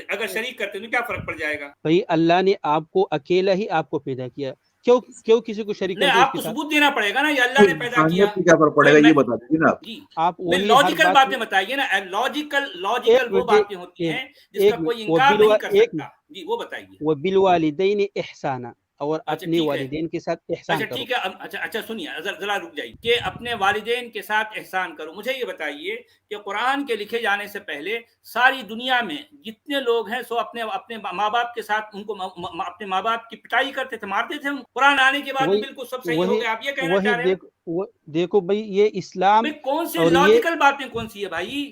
اگر شریک کرتے تو کیا فرق پڑ جائے گا؟ بھائی اللہ نے آپ کو اکیلا ہی آپ کو پیدا کیا، کیوں کسی کو شریک کرتے؟ آپ کو ثبوت دینا پڑے گا نا، یہ اللہ نے پیدا کیا. کیا فرق پڑے گا یہ بتا دیجیے نا. جی آپ لاجیکل باتیں بتائیے نا. لاجیکل وہ باتیں ہوتی ہیں جس کا کوئی انکار نہیں کر سکتا. جی وہ بتائیے. وبالوالدین احسانا، اور اپنے والدین کے ساتھ احسان کرو. ٹھیک ہے. اچھا سنیے، ذرا رک جائیے کہ اپنے والدین کے ساتھ احسان کرو. مجھے یہ بتائیے کہ قرآن کے لکھے جانے سے پہلے ساری دنیا میں جتنے لوگ ہیں سو اپنے ماں باپ کے ساتھ ان کو اپنے ماں باپ کی پٹائی کرتے تھے، مارتے تھے. قرآن آنے کے بعد بالکل سب صحیح ہو گیا. آپ یہ کہنا چاہ رہے ہیں؟ دیکھو بھائی، یہ اسلام کون سی لاجیکل باتیں کون سی ہے بھائی؟